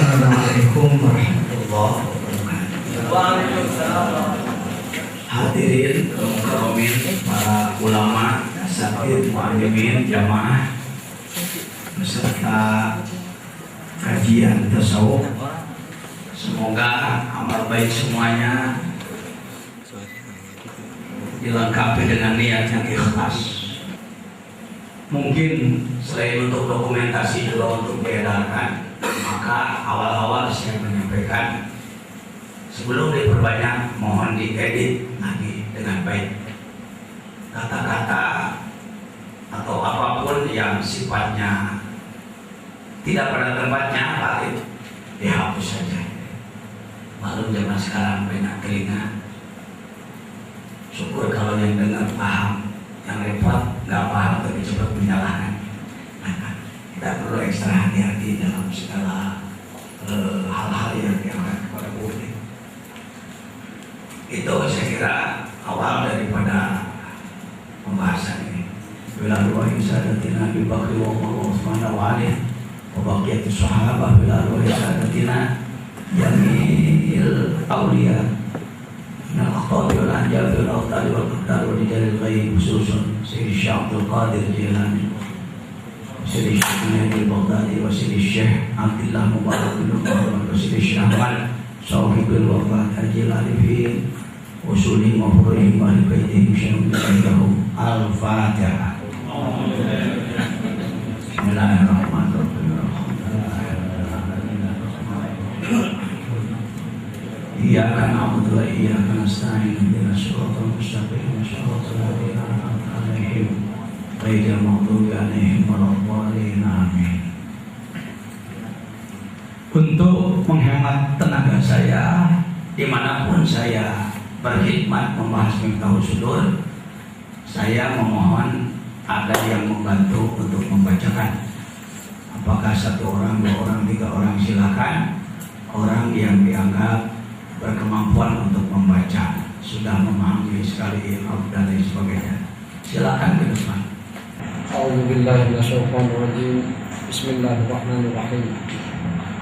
Assalamualaikum warahmatullahi wabarakatuh. Waalaikumsalam. Hadirin kaum-kaumin, para ulama, asatidz, muallimin, jamaah beserta kajian tasawuf. Semoga amal baik semuanya dilengkapi dengan niat yang ikhlas. Mungkin selain untuk dokumentasi juga untuk diedarkan, maka awal-awal saya menyampaikan sebelum diperbanyak mohon diedit lagi dengan baik. Kata-kata atau apapun yang sifatnya tidak pada tempatnya baik dihapus saja. Maklum zaman sekarang banyak telinga. Syukur kalau yang dengar paham, yang repot nggak paham tapi cepat menyalahkan. Kita perlu ekstra hati-hati dalam segala hal-hal yang diangkat kepada publik. Itu saya kira awal daripada pembahasan ini. Bila ruwahi sadatina Abi Bakri wa Umar wa Utsman wa Ali wa baqiyatu sahabah, bila ruwahi sadatina jamil awliya min al-akhtabi wal anjabi wal awtari wal qadar wa rijalil ghaib, khususun Sayyidi Syekh Abdul Qadir Jilani, Sayyidi Syekh Nabil Baghdadi, wa Sayyidi Syekh Abdullah Mubarak bin Muhammad, wa Sayyidi Syekh Ahmad Sahibul Wafat Al-Jilani fi usulihim wa furu'ihim wa al-baitihim syai'un lahum. Al-Fatihah. Bismillahirrahmanirrahim. Iyyaka na'budu wa iyyaka nasta'in, ihdinas siratal mustaqim, siratal ladzina an'amta 'alaihim ghairil maghdubi 'alaihim waladdallin. Amin. Untuk menghemat tenaga saya dimanapun saya berkhidmat membahas Miftahus Sudur, saya memohon ada yang membantu untuk membacakan. Apakah satu orang, dua orang, tiga orang, silakan. Orang yang dianggap berkemampuan untuk membaca, sudah memahami sekali huruf dan lain sebagainya, silakan ke depan. A'udzubillahi minasyaitonir rajim. Bismillahirrahmanirrahim.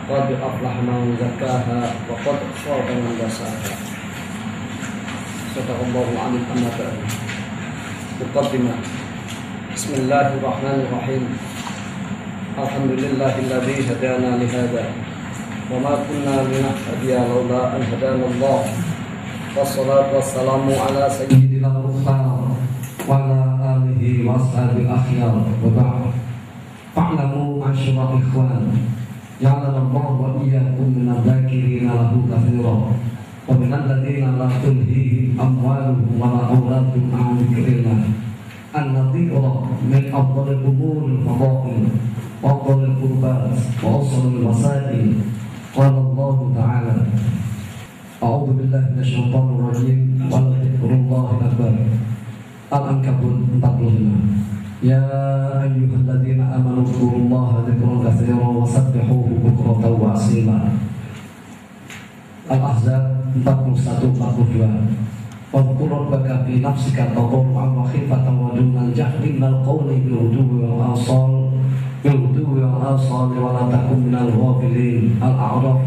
Qad aflaha man zakkaha wa qad khaba man dassaha. Sadaqallahul alim. Amma ba'du. Muqaddimah. Bismillahirrahmanirrahim. Alhamdulillahilladzi hadana li hadza wa ma kunna linahtadiya laula an hadana Allah. Wassalatu wassalamu ala sayyidil mukhtar wa ala alihi wa ashabil akhyar wa ba'd. Fa'lamu ma'asyiral ikhwan, ja'alanallahu wa iyyakum minadh dhakirina lahu katsiran wa minal ladzina la tulhihim amwaluhum wa la auladuhum an dzikrillah. An-nadhira min afdhalil umuril fadail wa afdhalil qurbat wa awsalil wasail. Qala Allah Ta'ala, a'udzu billahi minasyaitonir rajim, wa la dzikrullahi akbar. Al-Ankabut 45. Ya ayyuhalladzina amanu dzkurullaha dzikran katsiran wa sabbihuhu bukratan wa asila. Al-Ahzab 41-42. Wadhkur rabbaka fi nafsika tadarruan wa khifatan wa dunal jahri minal qawli bil ghudwi wal asal wa la takun minal ghafilin. Al-A'raf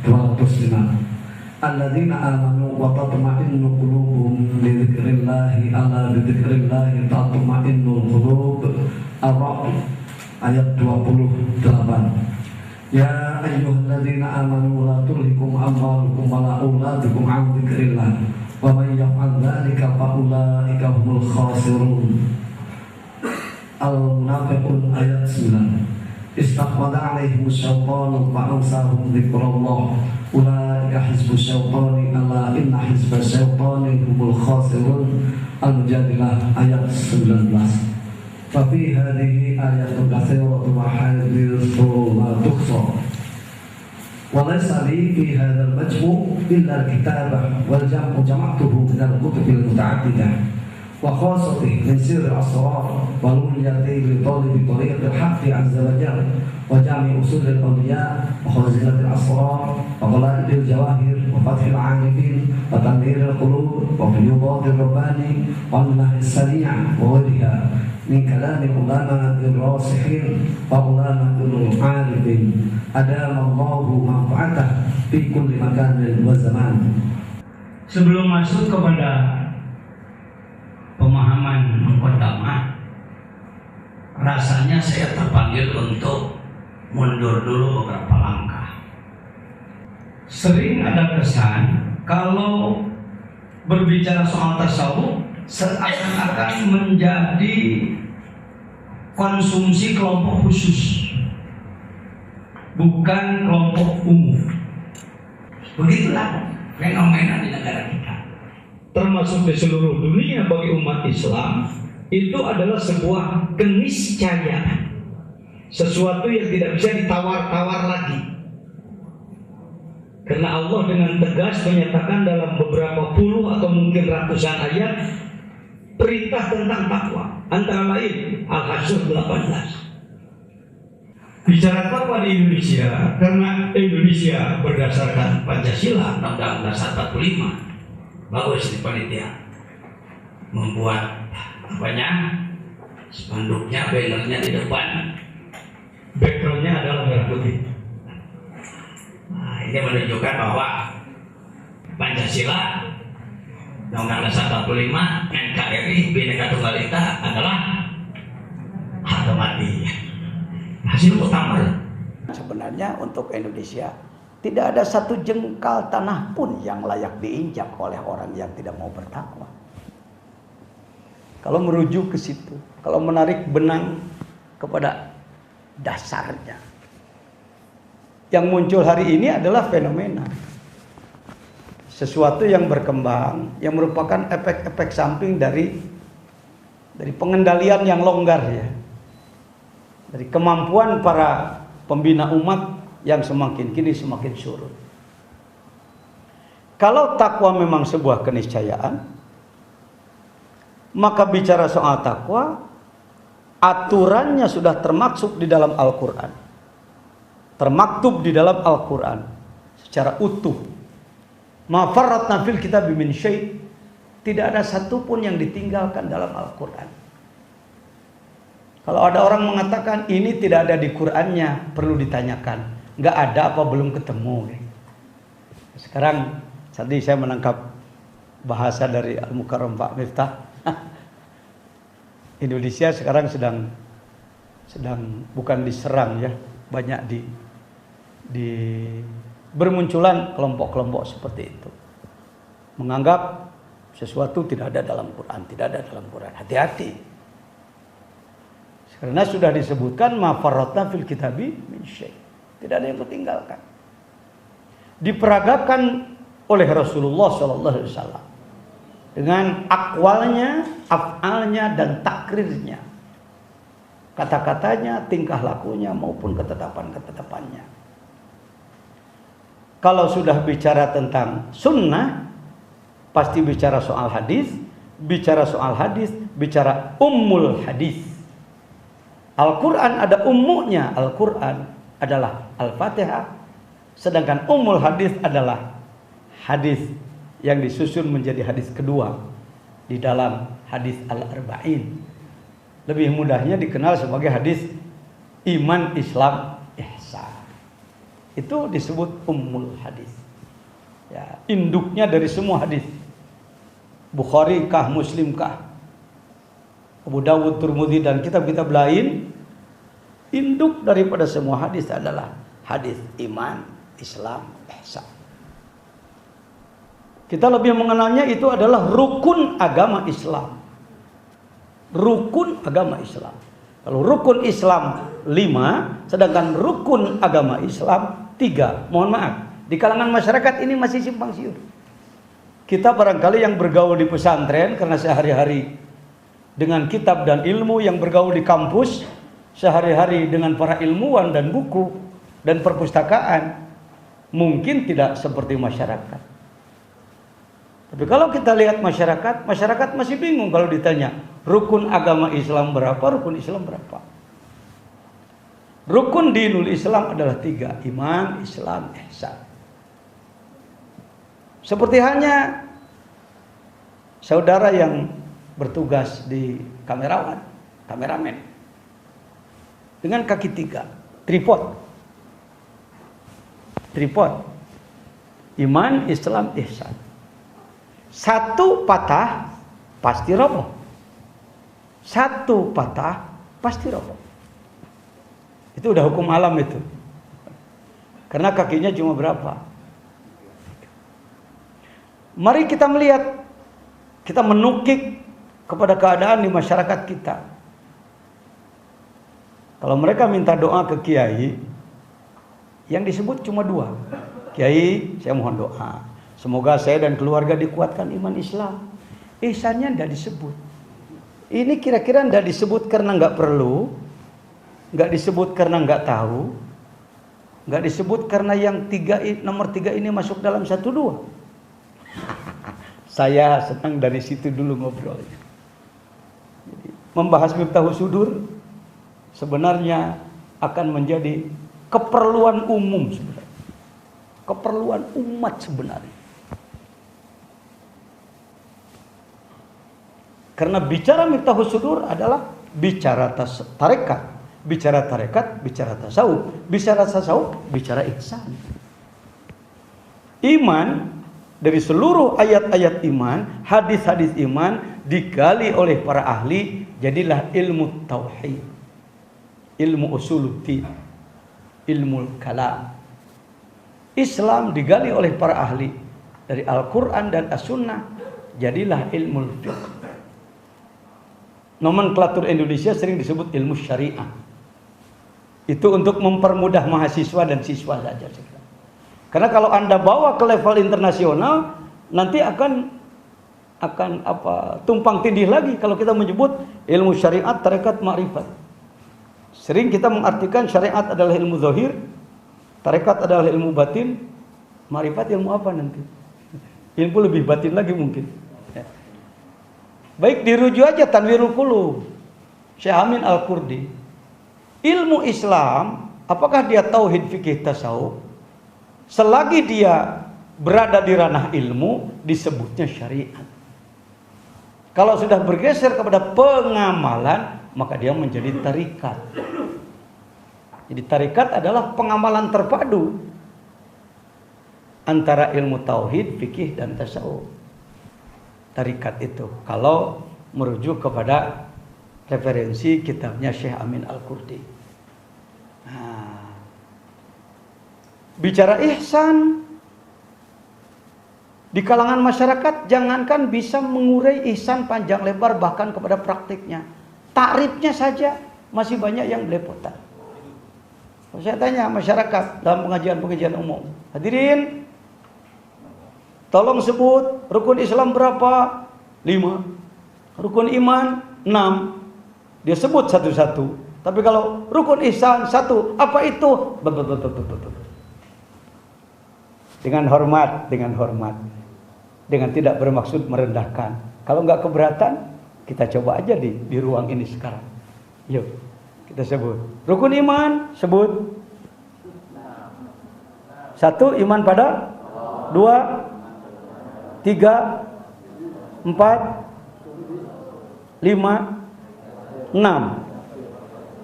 205. Alladzina amanu wa tatma'innu qulubuhum bi dzikrillahi, ala bi dzikrillahi tatma'innul qulub. Ar-Ra'd ayat 28. Ya ayyuhalladzina amanu la tulhikum amwalukum wa la auladukum an dzikrillah wa man yaf'al dzalika fa ulaika humul khasirun. Al-Munafiqun ayat 9. Istahwadha alaihimus syaitanu fa ansahum dzikrallah. Ulaika hizbus syaitani, ala inna hizbas syaitani humul khasirun. Al-Mujadilah ayat 19. Fa fi hadhihi ayatun katsiratun wa haditsun la tuhsa. Wa laysa li fi hadzal majmu' illa al-kitabah wal jam'u jama'tuhu min al-kutubil muta'addidah wa khasatihi min sirri asrar wal mulyati li talibi tariqil haqqi 'azza wa jalla wa jami' usulil awliya wa khazinati al-asrar الأسرار وغلائد الجواهر وفتح العارفين وتنوير القلوب وفيوضات الرباني والمنهج السريع وغيرها من كلام علماء الراسخين وعلماء العارفين أدام الله منفعته في كل مكان وزمان. Sebelum masuk kepada pemahaman pertama, rasanya saya terpanggil untuk mundur dulu beberapa langkah. Sering ada kesan kalau berbicara soal tasawuf seakan-akan menjadi konsumsi kelompok khusus, bukan kelompok umum. Begitulah fenomena di negara kita, termasuk di seluruh dunia. Bagi umat Islam itu adalah sebuah keniscayaan, sesuatu yang tidak bisa ditawar-tawar lagi. Karena Allah dengan tegas menyatakan dalam beberapa puluh atau mungkin ratusan ayat perintah tentang takwa, antara lain Al-Hasyr 18. Bicara takwa di Indonesia, karena Indonesia berdasarkan Pancasila Undang-Undang 45, bagus di panitia membuat spanduknya, bannernya di depan, backgroundnya adalah merah putih. Nah, ini menunjukkan bahwa Pancasila Undang-Undang 45, NKRI, Bhinneka Tunggal Ika adalah hak mati. Hasil utama. Sebenarnya untuk Indonesia tidak ada satu jengkal tanah pun yang layak diinjak oleh orang yang tidak mau bertakwa. Kalau merujuk ke situ, kalau menarik benang kepada dasarnya, yang muncul hari ini adalah fenomena sesuatu yang berkembang, yang merupakan efek-efek samping dari pengendalian yang longgar ya. Dari kemampuan para pembina umat yang semakin kini semakin surut. Kalau takwa memang sebuah keniscayaan, maka bicara soal takwa, aturannya sudah termaksud di dalam Al-Quran, termaktub di dalam Al-Quran secara utuh. Ma farratna fil kitab min syai', tidak ada satupun yang ditinggalkan dalam Al-Quran. Kalau ada orang mengatakan ini tidak ada di Qur'annya, perlu ditanyakan, nggak ada apa belum ketemu. Sekarang tadi saya menangkap bahasa dari Al-Mukarram Pak Miftah. Indonesia sekarang sedang bukan diserang ya, banyak di bermunculan kelompok-kelompok seperti itu, menganggap sesuatu tidak ada dalam Quran, tidak ada dalam Quran. Hati-hati. Karena sudah disebutkan ma farratna fil kitabi min syai', tidak ada yang ketinggalkan. Diperagakan oleh Rasulullah sallallahu alaihi wasallam dengan akwalnya, af'alnya dan takrirnya. Kata-katanya, tingkah lakunya maupun ketetapan-ketetapannya. Kalau sudah bicara tentang sunnah, pasti bicara soal hadis, bicara ummul hadis. Al-Quran ada ummunya, Al-Quran adalah Al-Fatihah, sedangkan ummul hadis adalah hadis yang disusun menjadi hadis kedua di dalam hadis Al-Arba'in. Lebih mudahnya dikenal sebagai hadis iman, Islam, ihsan. Itu disebut ummul hadis. Ya, induknya dari semua hadis. Bukhari kah, Muslim kah, Abu Dawud, Tirmidzi dan kitab-kitab lain, induk daripada semua hadis adalah hadis iman, Islam, ihsan. Kita lebih mengenalnya itu adalah rukun agama Islam. Rukun agama Islam. Kalau rukun Islam 5, sedangkan rukun agama Islam 3. Mohon maaf, di kalangan masyarakat ini masih simpang siur. Kita barangkali yang bergaul di pesantren karena sehari-hari dengan kitab dan ilmu, yang bergaul di kampus sehari-hari dengan para ilmuwan dan buku dan perpustakaan, mungkin tidak seperti masyarakat. Tapi kalau kita lihat masyarakat masih bingung kalau ditanya rukun agama Islam berapa, rukun Islam berapa. Rukun dinul Islam adalah 3, iman, Islam, ihsan. Seperti halnya saudara yang bertugas di kameramen dengan kaki 3, tripod, iman, Islam, ihsan. Satu patah pasti roboh, satu patah pasti roboh. Itu udah hukum alam itu. Karena kakinya cuma berapa? Mari kita melihat, kita menukik kepada keadaan di masyarakat kita. Kalau mereka minta doa ke kiai, yang disebut cuma 2. Kiai, saya mohon doa, semoga saya dan keluarga dikuatkan iman Islam. Ihsannya tidak disebut. Ini kira-kira tidak disebut karena nggak perlu, nggak disebut karena nggak tahu, nggak disebut karena yang nomor 3 ini masuk dalam 1-2. Saya senang dari situ dulu ngobrolnya. Membahas Miftahus Sudur sebenarnya akan menjadi keperluan umum sebenarnya, keperluan umat sebenarnya. Karena bicara Miftahus Sudur adalah bicara tarekat. Bicara tarekat, bicara tasawuf. Bicara tasawuf, bicara ihsan. Iman, dari seluruh ayat-ayat iman, hadis-hadis iman digali oleh para ahli, jadilah ilmu tauhid, ilmu usuluddin, ilmu kalam. Islam digali oleh para ahli dari Al-Quran dan As-Sunnah, jadilah ilmu fiqh. Nomenklatur Indonesia sering disebut ilmu syariah. Itu untuk mempermudah mahasiswa dan siswa saja. Karena kalau Anda bawa ke level internasional, nanti akan tumpang tindih lagi kalau kita menyebut ilmu syariat, tarekat, ma'rifat. Sering kita mengartikan syariat adalah ilmu zahir, tarekat adalah ilmu batin, ma'rifat ilmu apa nanti? Ilmu lebih batin lagi mungkin. Baik, dirujuk aja Tanwirul Qulub, Syekh Amin Al-Qurdi. Ilmu Islam, apakah dia tauhid, fikih, tasawuf? Selagi dia berada di ranah ilmu, disebutnya syariat. Kalau sudah bergeser kepada pengamalan, maka dia menjadi tarikat. Jadi tarikat adalah pengamalan terpadu antara ilmu tauhid, fikih, dan tasawuf. Tarikat itu, kalau merujuk kepada referensi kitabnya Syekh Amin Al-Qurdi. Nah, bicara ihsan di kalangan masyarakat, jangankan bisa mengurai ihsan panjang lebar bahkan kepada praktiknya, takrifnya saja masih banyak yang belepotan. Saya tanya masyarakat dalam pengajian umum, hadirin, tolong sebut rukun Islam berapa? 5. Rukun iman 6. Dia sebut satu-satu. Tapi kalau rukun ihsan 1, apa itu? Dengan hormat, dengan tidak bermaksud merendahkan. Kalau nggak keberatan, kita coba aja di ruang ini sekarang. Yuk, kita sebut. Rukun iman, sebut. 1, iman pada 2, 3, 4, 5, 6.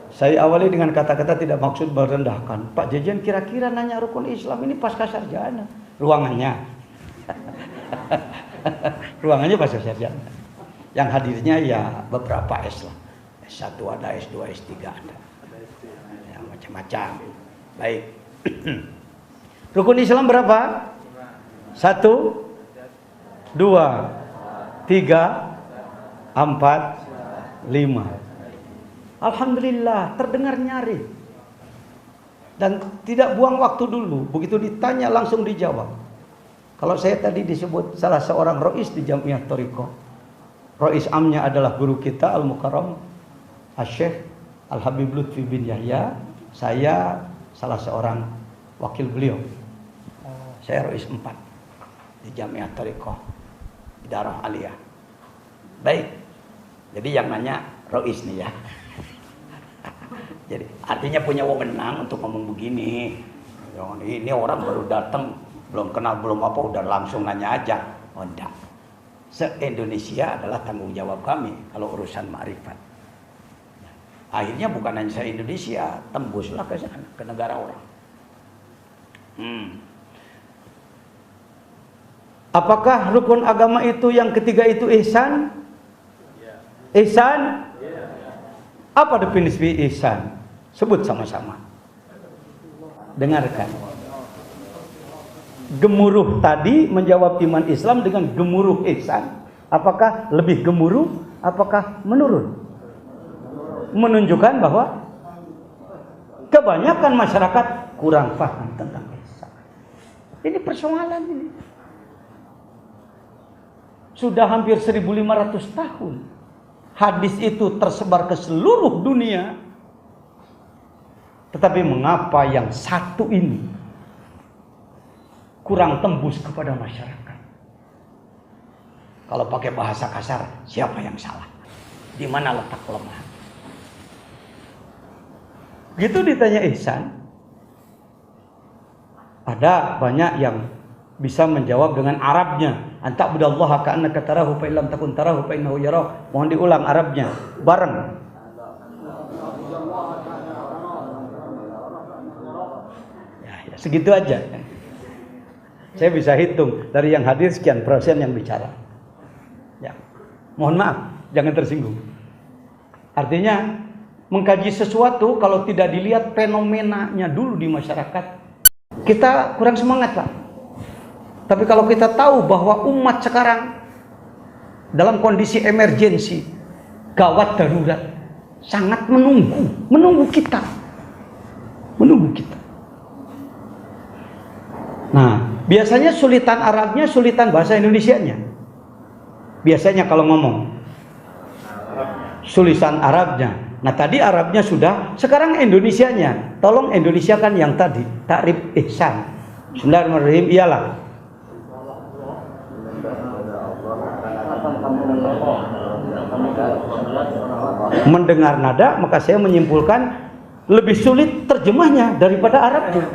Saya awali dengan kata-kata tidak maksud merendahkan. Pak Jejen kira-kira nanya rukun Islam ini pasca sarjana. Ruangannya. Ruangannya pasca sarjana. Yang hadirnya ya beberapa S lah. S1 ada, S2, S3 ada. Ya, macam-macam. Baik. Rukun Islam berapa? 1, 2, 3, 4, 5. Alhamdulillah, terdengar nyari. Dan tidak buang waktu dulu. Begitu ditanya langsung dijawab. Kalau saya tadi disebut salah seorang rois di Jamiah Thariqah. Rois amnya adalah guru kita Al-Mukarram Asy-Syaikh Al-Habib Lutfi bin Yahya. Saya salah seorang wakil beliau. Saya rois 4 di Jamiah Thariqah Idarah Aliyah. Baik. Jadi yang nanya rois nih ya. Jadi artinya punya wewenang untuk ngomong begini. Ini orang baru datang, belum kenal, belum apa, udah langsung nanya aja. Oh enggak. Se-Indonesia adalah tanggung jawab kami kalau urusan ma'rifat. Akhirnya bukan hanya se-Indonesia, tembuslah ke sana, ke negara orang. Apakah rukun agama itu yang ketiga itu ihsan? Ihsan? Apa definisi ihsan? Sebut sama-sama. Dengarkan. Gemuruh tadi menjawab iman Islam dengan gemuruh ihsan. Apakah lebih gemuruh? Apakah menurun? Menunjukkan bahwa kebanyakan masyarakat kurang paham tentang ihsan. Ini persoalan ini. Sudah hampir 1500 tahun. Hadis itu tersebar ke seluruh dunia. Tetapi mengapa yang satu ini kurang tembus kepada masyarakat? Kalau pakai bahasa kasar, siapa yang salah? Di mana letak kelemahan? Gitu ditanya ihsan. Ada banyak yang bisa menjawab dengan Arabnya. Anta'budallaha ka'annaka tarahu fa illam takun tarahu fa innahu yarak. Mohon diulang Arabnya bareng. Ya, segitu aja. Saya bisa hitung dari yang hadir sekian persen yang bicara. Ya. Mohon maaf, jangan tersinggung. Artinya mengkaji sesuatu kalau tidak dilihat fenomenanya dulu di masyarakat, kita kurang semangat lah. Tapi kalau kita tahu bahwa umat sekarang dalam kondisi emergensi, gawat darurat, sangat menunggu kita. Nah, biasanya sulitan Arabnya, sulitan bahasa Indonesianya. Biasanya kalau ngomong sulitan Arabnya. Nah, tadi Arabnya sudah, sekarang Indonesianya. Tolong Indonesiakan yang tadi, takrif ihsan. Bismillahirrahmanirrahim. Iyalah. Mendengar nada, maka saya menyimpulkan lebih sulit terjemahnya daripada Arabnya.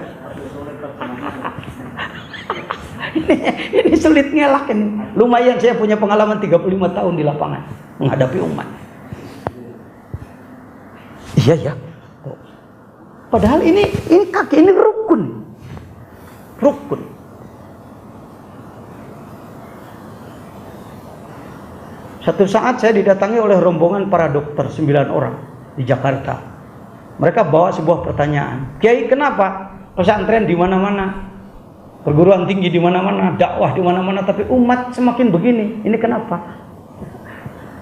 Ini sulit ngelak ini. Lumayan, saya punya pengalaman 35 tahun di lapangan menghadapi umat. Iya ya. Padahal ini kaki ini rukun. Satu saat saya didatangi oleh rombongan para dokter 9 orang di Jakarta. Mereka bawa sebuah pertanyaan. Kiai, kenapa pesantren di mana-mana, perguruan tinggi di mana-mana, dakwah di mana-mana, tapi umat semakin begini? Ini kenapa?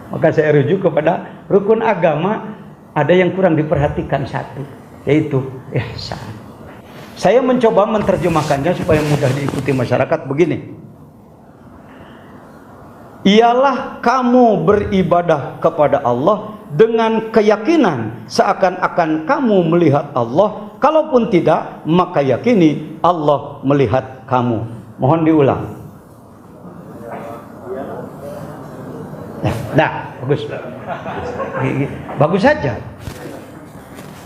Maka saya rujuk kepada rukun agama, ada yang kurang diperhatikan satu, yaitu ihsan. Saya mencoba menerjemahkannya supaya mudah diikuti masyarakat begini. Ialah kamu beribadah kepada Allah dengan keyakinan seakan-akan kamu melihat Allah. Kalaupun tidak, maka yakini Allah melihat kamu. Mohon diulang. Nah, bagus. Bagus saja.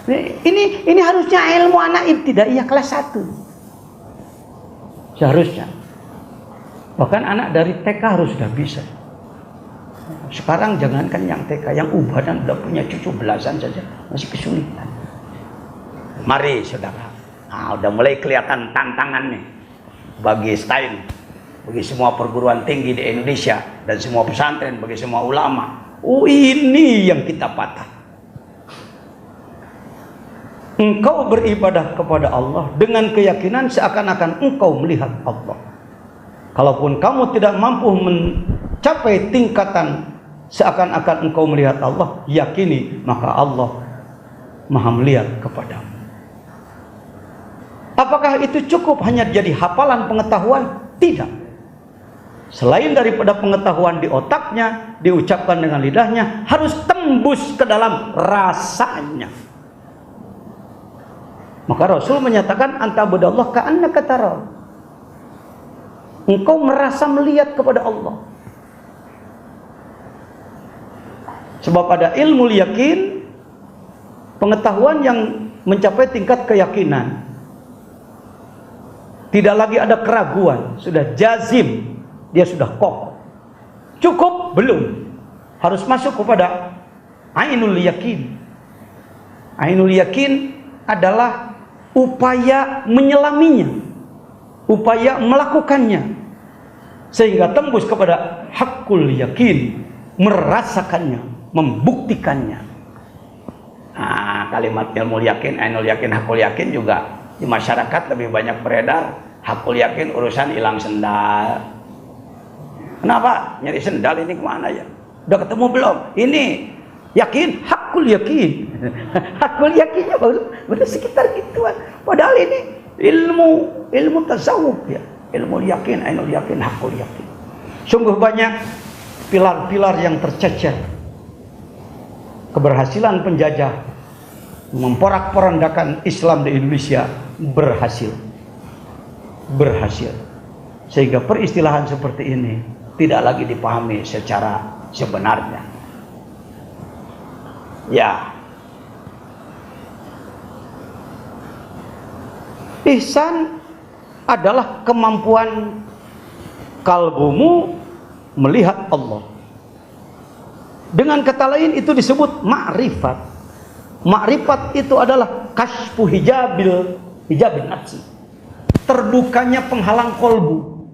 Ini harusnya ilmu anak ibtidaiyah kelas 1. Seharusnya. Bahkan anak dari TK harus sudah bisa. Sekarang jangankan yang TK, yang ubanan udah punya cucu belasan saja masih kesulitan. Mari saudara, nah, udah mulai kelihatan tantangan nih bagi STAIN, bagi semua perguruan tinggi di Indonesia dan semua pesantren, bagi semua ulama. Ini yang kita patah. Engkau beribadah kepada Allah dengan keyakinan seakan-akan engkau melihat Allah. Kalaupun kamu tidak mampu mencapai tingkatan seakan-akan engkau melihat Allah, yakini maka Allah Maha melihat kepadamu. Apakah itu cukup hanya jadi hafalan pengetahuan? Tidak. Selain daripada pengetahuan di otaknya, diucapkan dengan lidahnya, harus tembus ke dalam rasanya. Maka Rasul menyatakan anta'budallaha ka'annaka tarahu. Engkau merasa melihat kepada Allah. Sebab ada ilmu yakin, Pengetahuan yang mencapai tingkat keyakinan. Tidak lagi ada keraguan, sudah jazim, dia sudah kokoh. Cukup? Belum. Harus masuk kepada ainul yakin. Ainul yakin adalah upaya menyelaminya, upaya melakukannya, sehingga tembus kepada hakul yakin, merasakannya, membuktikannya. Nah, kalimat ilmu yakin, ainul yakin, hakul yakin juga di masyarakat lebih banyak beredar. Hakul yakin urusan hilang sendal. Kenapa? Nyari sendal ini kemana ya? Udah ketemu belum? Ini yakin, hakul yakin. Hakul yakinnya baru sekitar gituan. Padahal ini ilmu tasawuf ya. Ilmu yakin, ainul yakin, hakul yakin. Sungguh banyak pilar-pilar yang tercecer. Keberhasilan penjajah memporak-porandakan Islam di Indonesia berhasil. Sehingga peristilahan seperti ini tidak lagi dipahami secara sebenarnya. Ya. Ihsan adalah kemampuan kalbumu melihat Allah. Dengan kata lain itu disebut ma'rifat. Ma'rifat itu adalah kasfu hijabin nafsi. Terbukanya penghalang kolbu.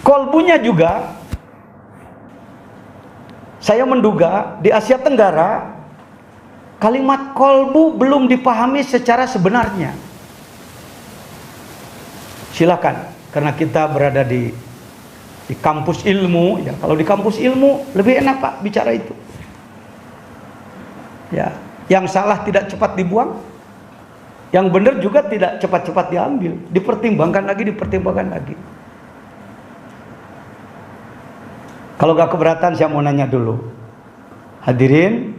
Kolbunya juga, saya menduga di Asia Tenggara kalimat kolbu belum dipahami secara sebenarnya. Silakan, karena kita berada di kampus ilmu ya. Kalau di kampus ilmu lebih enak Pak bicara itu ya. Yang salah tidak cepat dibuang, yang benar juga tidak cepat-cepat diambil, dipertimbangkan lagi. Kalau gak keberatan saya mau nanya dulu, hadirin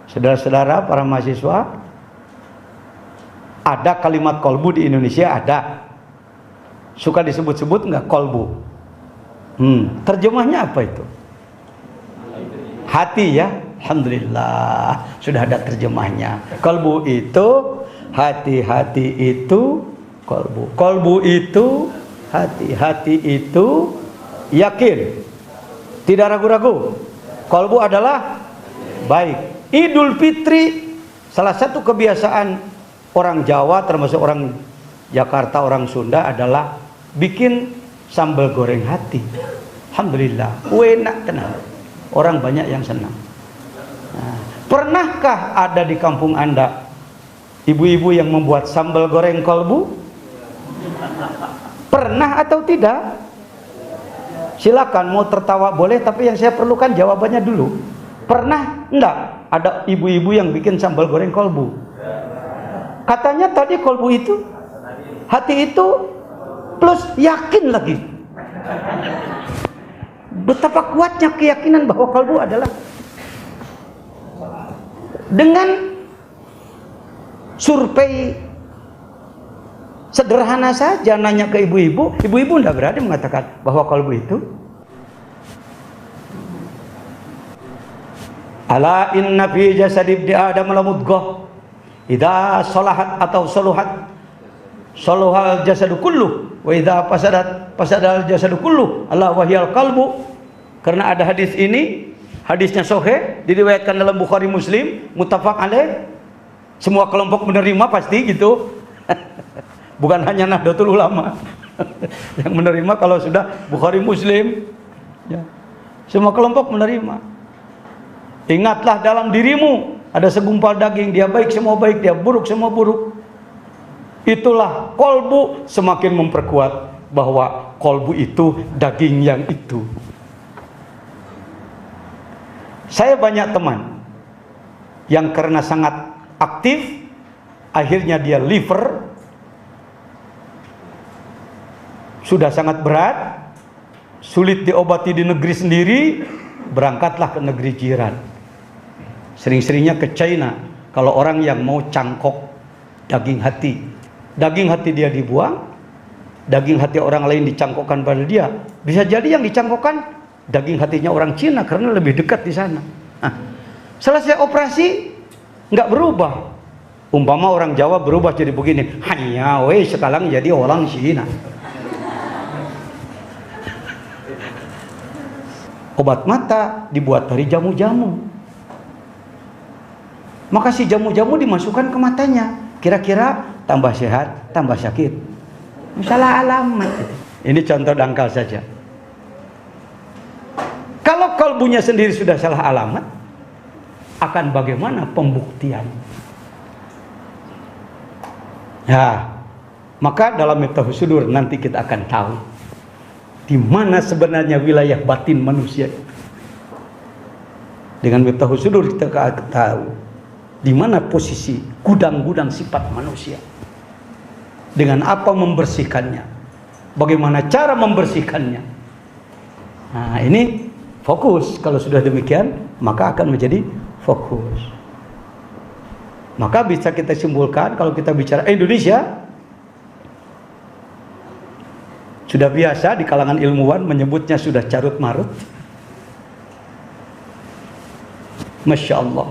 saudara-saudara para mahasiswa, ada kalimat kolbu di Indonesia? Ada. Suka disebut-sebut nggak kolbu? Terjemahnya apa itu? Hati ya. Alhamdulillah sudah ada terjemahnya. Kolbu itu hati, hati itu kolbu. Kolbu itu hati, hati itu yakin. Tidak ragu-ragu. Kolbu adalah baik. Idul Fitri salah satu kebiasaan orang Jawa termasuk orang Jakarta, orang Sunda adalah bikin sambal goreng hati. Alhamdulillah, enak tenang. Orang banyak yang senang. Nah, pernahkah ada di kampung Anda ibu-ibu yang membuat sambal goreng kolbu? Pernah atau tidak? Silakan, mau tertawa boleh, tapi yang saya perlukan jawabannya dulu. Pernah enggak ada ibu-ibu yang bikin sambal goreng kolbu? Katanya tadi kolbu itu hati itu plus yakin lagi. Betapa kuatnya keyakinan bahwa kalbu adalah. Dengan survei sederhana saja nanya ke ibu-ibu, ibu-ibu tidak berani mengatakan bahwa kalbu itu. Ala inna fi jasad ibni Adam la mudghah idza salahat atau saluhat saluhal jasadu kullu wa idza fasadal jasadu kullu ala wahyal qalbu. Karena ada hadis ini, hadisnya sahih, diriwayatkan dalam Bukhari Muslim, muttafaq alaih. Semua kelompok menerima pasti gitu. Bukan hanya Nahdlatul Ulama yang menerima kalau sudah Bukhari Muslim ya. Semua kelompok menerima. Ingatlah dalam dirimu ada segumpal daging, dia baik semua baik, dia buruk semua buruk. Itulah kolbu, semakin memperkuat bahwa kolbu itu daging yang itu. Saya banyak teman yang karena sangat aktif, akhirnya dia liver sudah sangat berat, sulit diobati di negeri sendiri, berangkatlah ke negeri jiran. Sering-seringnya ke China. Kalau orang yang mau cangkok daging hati dia dibuang, daging hati orang lain dicangkokkan pada dia. Bisa jadi yang dicangkokkan daging hatinya orang Cina karena lebih dekat di sana. Nah, Selesai operasi nggak berubah. Umpama orang Jawa berubah jadi begini, hanya sekarang jadi orang Cina. Obat mata dibuat dari jamu-jamu. Maka si jamu-jamu dimasukkan ke matanya. Kira-kira tambah sehat, tambah sakit. Salah alamat. Ini contoh dangkal saja. Kalau kalbunya sendiri sudah salah alamat, akan bagaimana pembuktian? Ya, maka dalam Miftahus Sudur nanti kita akan tahu di mana sebenarnya wilayah batin manusia. Dengan Miftahus Sudur kita akan tahu di mana posisi gudang-gudang sifat manusia. Dengan apa membersihkannya? Bagaimana cara membersihkannya? Nah, ini fokus. Kalau sudah demikian, maka akan menjadi fokus. Maka bisa kita simpulkan kalau kita bicara Indonesia, sudah biasa di kalangan ilmuwan menyebutnya sudah carut marut. Masya Allah.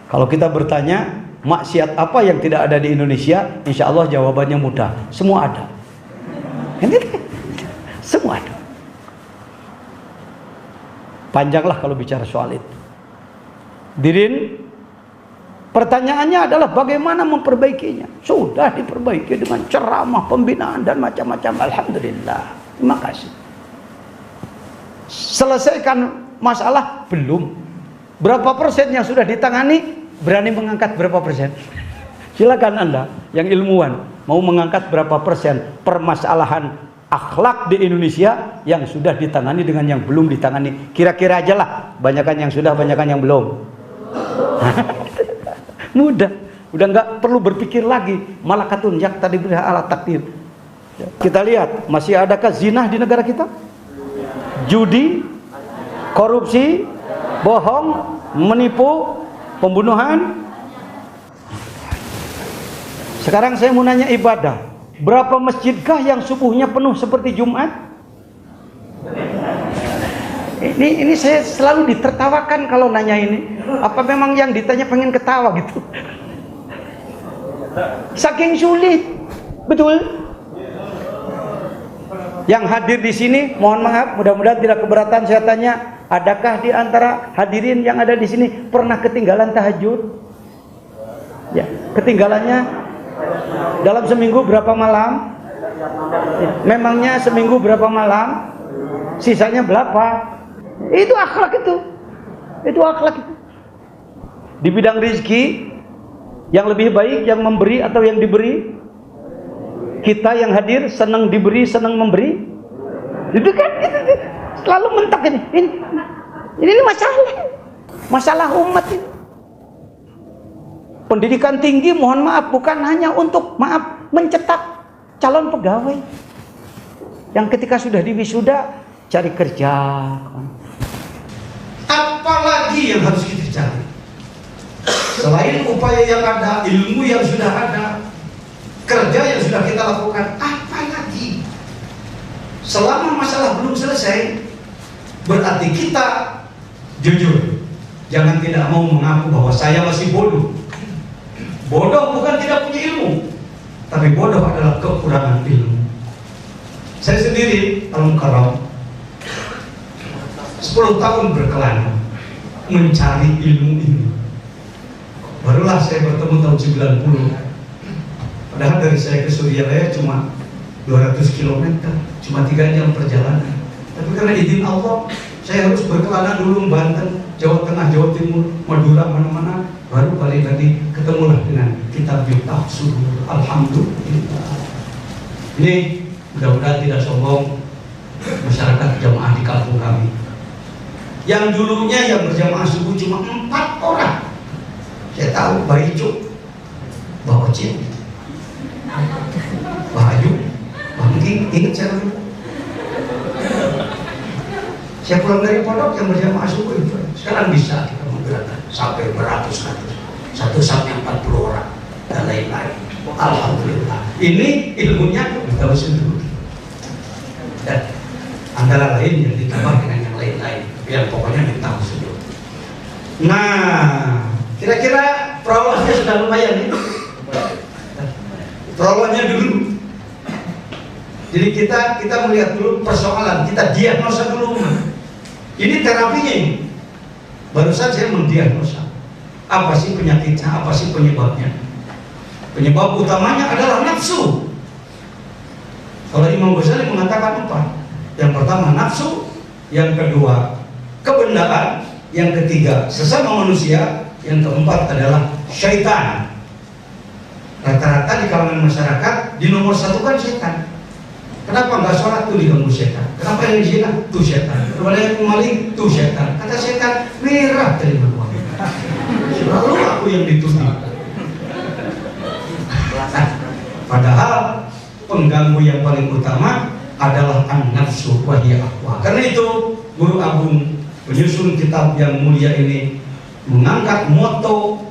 Kalau kita bertanya maksiat apa yang tidak ada di Indonesia, insya Allah jawabannya mudah. Semua ada. Semua ada. Panjanglah kalau bicara soal itu. Dirin, pertanyaannya adalah bagaimana memperbaikinya. Sudah diperbaiki dengan ceramah, pembinaan dan macam-macam. Alhamdulillah. Terima kasih. Selesaikan masalah? Belum. Berapa persen yang sudah ditangani? Berani mengangkat berapa persen? Silakan Anda yang ilmuwan mau mengangkat berapa persen permasalahan akhlak di Indonesia yang sudah ditangani dengan yang belum ditangani. Kira-kira aja lah, banyakan yang sudah, banyakan yang belum. Mudah, udah nggak perlu berpikir lagi. Malakatun yak tadi beri alat takdir. Kita lihat masih adakah zina di negara kita? Judi, korupsi, bohong, menipu, pembunuhan. Sekarang saya mau nanya ibadah. Berapa masjidkah yang subuhnya penuh seperti Jumat? Ini saya selalu ditertawakan kalau nanya ini. Apa memang yang ditanya pengen ketawa gitu? Saking sulit, betul? Yang hadir di sini, mohon maaf, mudah-mudahan tidak keberatan saya tanya, adakah di antara hadirin yang ada di sini pernah ketinggalan tahajud? Ya, ketinggalannya dalam seminggu berapa malam? Memangnya seminggu berapa malam? Sisanya berapa? Itu akhlak itu. Itu akhlak itu. Di bidang rezeki, yang lebih baik yang memberi atau yang diberi? Kita yang hadir senang diberi, senang memberi. Itu kan gitu, selalu mentak ini. Ini masalah umat ini. Pendidikan tinggi, mohon maaf, bukan hanya untuk mencetak calon pegawai yang ketika sudah diwisuda cari kerja. Apalagi yang harus kita cari? Selain upaya yang ada, ilmu yang sudah ada, kerja yang sudah kita lakukan, apa lagi? Selama masalah belum selesai, berarti kita jujur, jangan tidak mau mengaku bahwa saya masih bodoh. Bodoh bukan tidak punya ilmu, tapi bodoh adalah kekurangan ilmu. Saya sendiri Al-Mukarram 10 tahun berkelana mencari ilmu ini. Barulah saya bertemu tahun 90. Padahal dari saya ke Surabaya cuma 200 km, cuma 3 jam perjalanan. Tapi karena izin Allah, saya harus berkelana dulu Banten, Jawa Tengah, Jawa Timur, Madura, mana-mana. Baru balik lagi ketemulah dengan kitab Miftahus Sudur. Alhamdulillah. Ini mudah-mudahan tidak sombong masyarakat jamaah di kampung kami. Yang dulunya yang berjamaah subuh cuma 4 orang. Saya tahu Pak Icuk, Pak Ocin, Pak Aju, Pak Mungkin, ingat saya dulu. Saya pulang dari pondok yang berjamaah subuh itu. Sekarang bisa kita menggerakkan sampai beratus-ratus, satu sampai 40 orang dan lain-lain. Alhamdulillah. Ini ilmunya Miftahus Sudur. Dan antara lain yang ditambah dengan yang lain-lain. Yang pokoknya Miftahus Sudur. Nah, kira-kira prolognya sudah lumayan ya? Prolognya dulu. Jadi kita melihat dulu persoalan, kita diagnosa dulu. Ini terapinya ini. Barusan saya mendiagnosa. Apa sih penyakitnya, apa sih penyebabnya? Penyebab utamanya adalah nafsu. Kalau Imam Ghazali mengatakan 4. Yang pertama nafsu, yang kedua kebendaan, yang ketiga sesama manusia, yang keempat adalah syaitan. Rata-rata di kalangan masyarakat di nomor 1 kan syaitan. Kenapa nggak sholat tuh diganggu setan? Kenapa yang zina tuh setan? Kenapa yang maling tuh setan? Kata setan, merah terima uang. Lalu aku yang dituduh. Padahal pengganggu yang paling utama adalah an-nafsu wa hiya aqwa. Karena itu Guru Agung penyusun kitab yang mulia ini mengangkat moto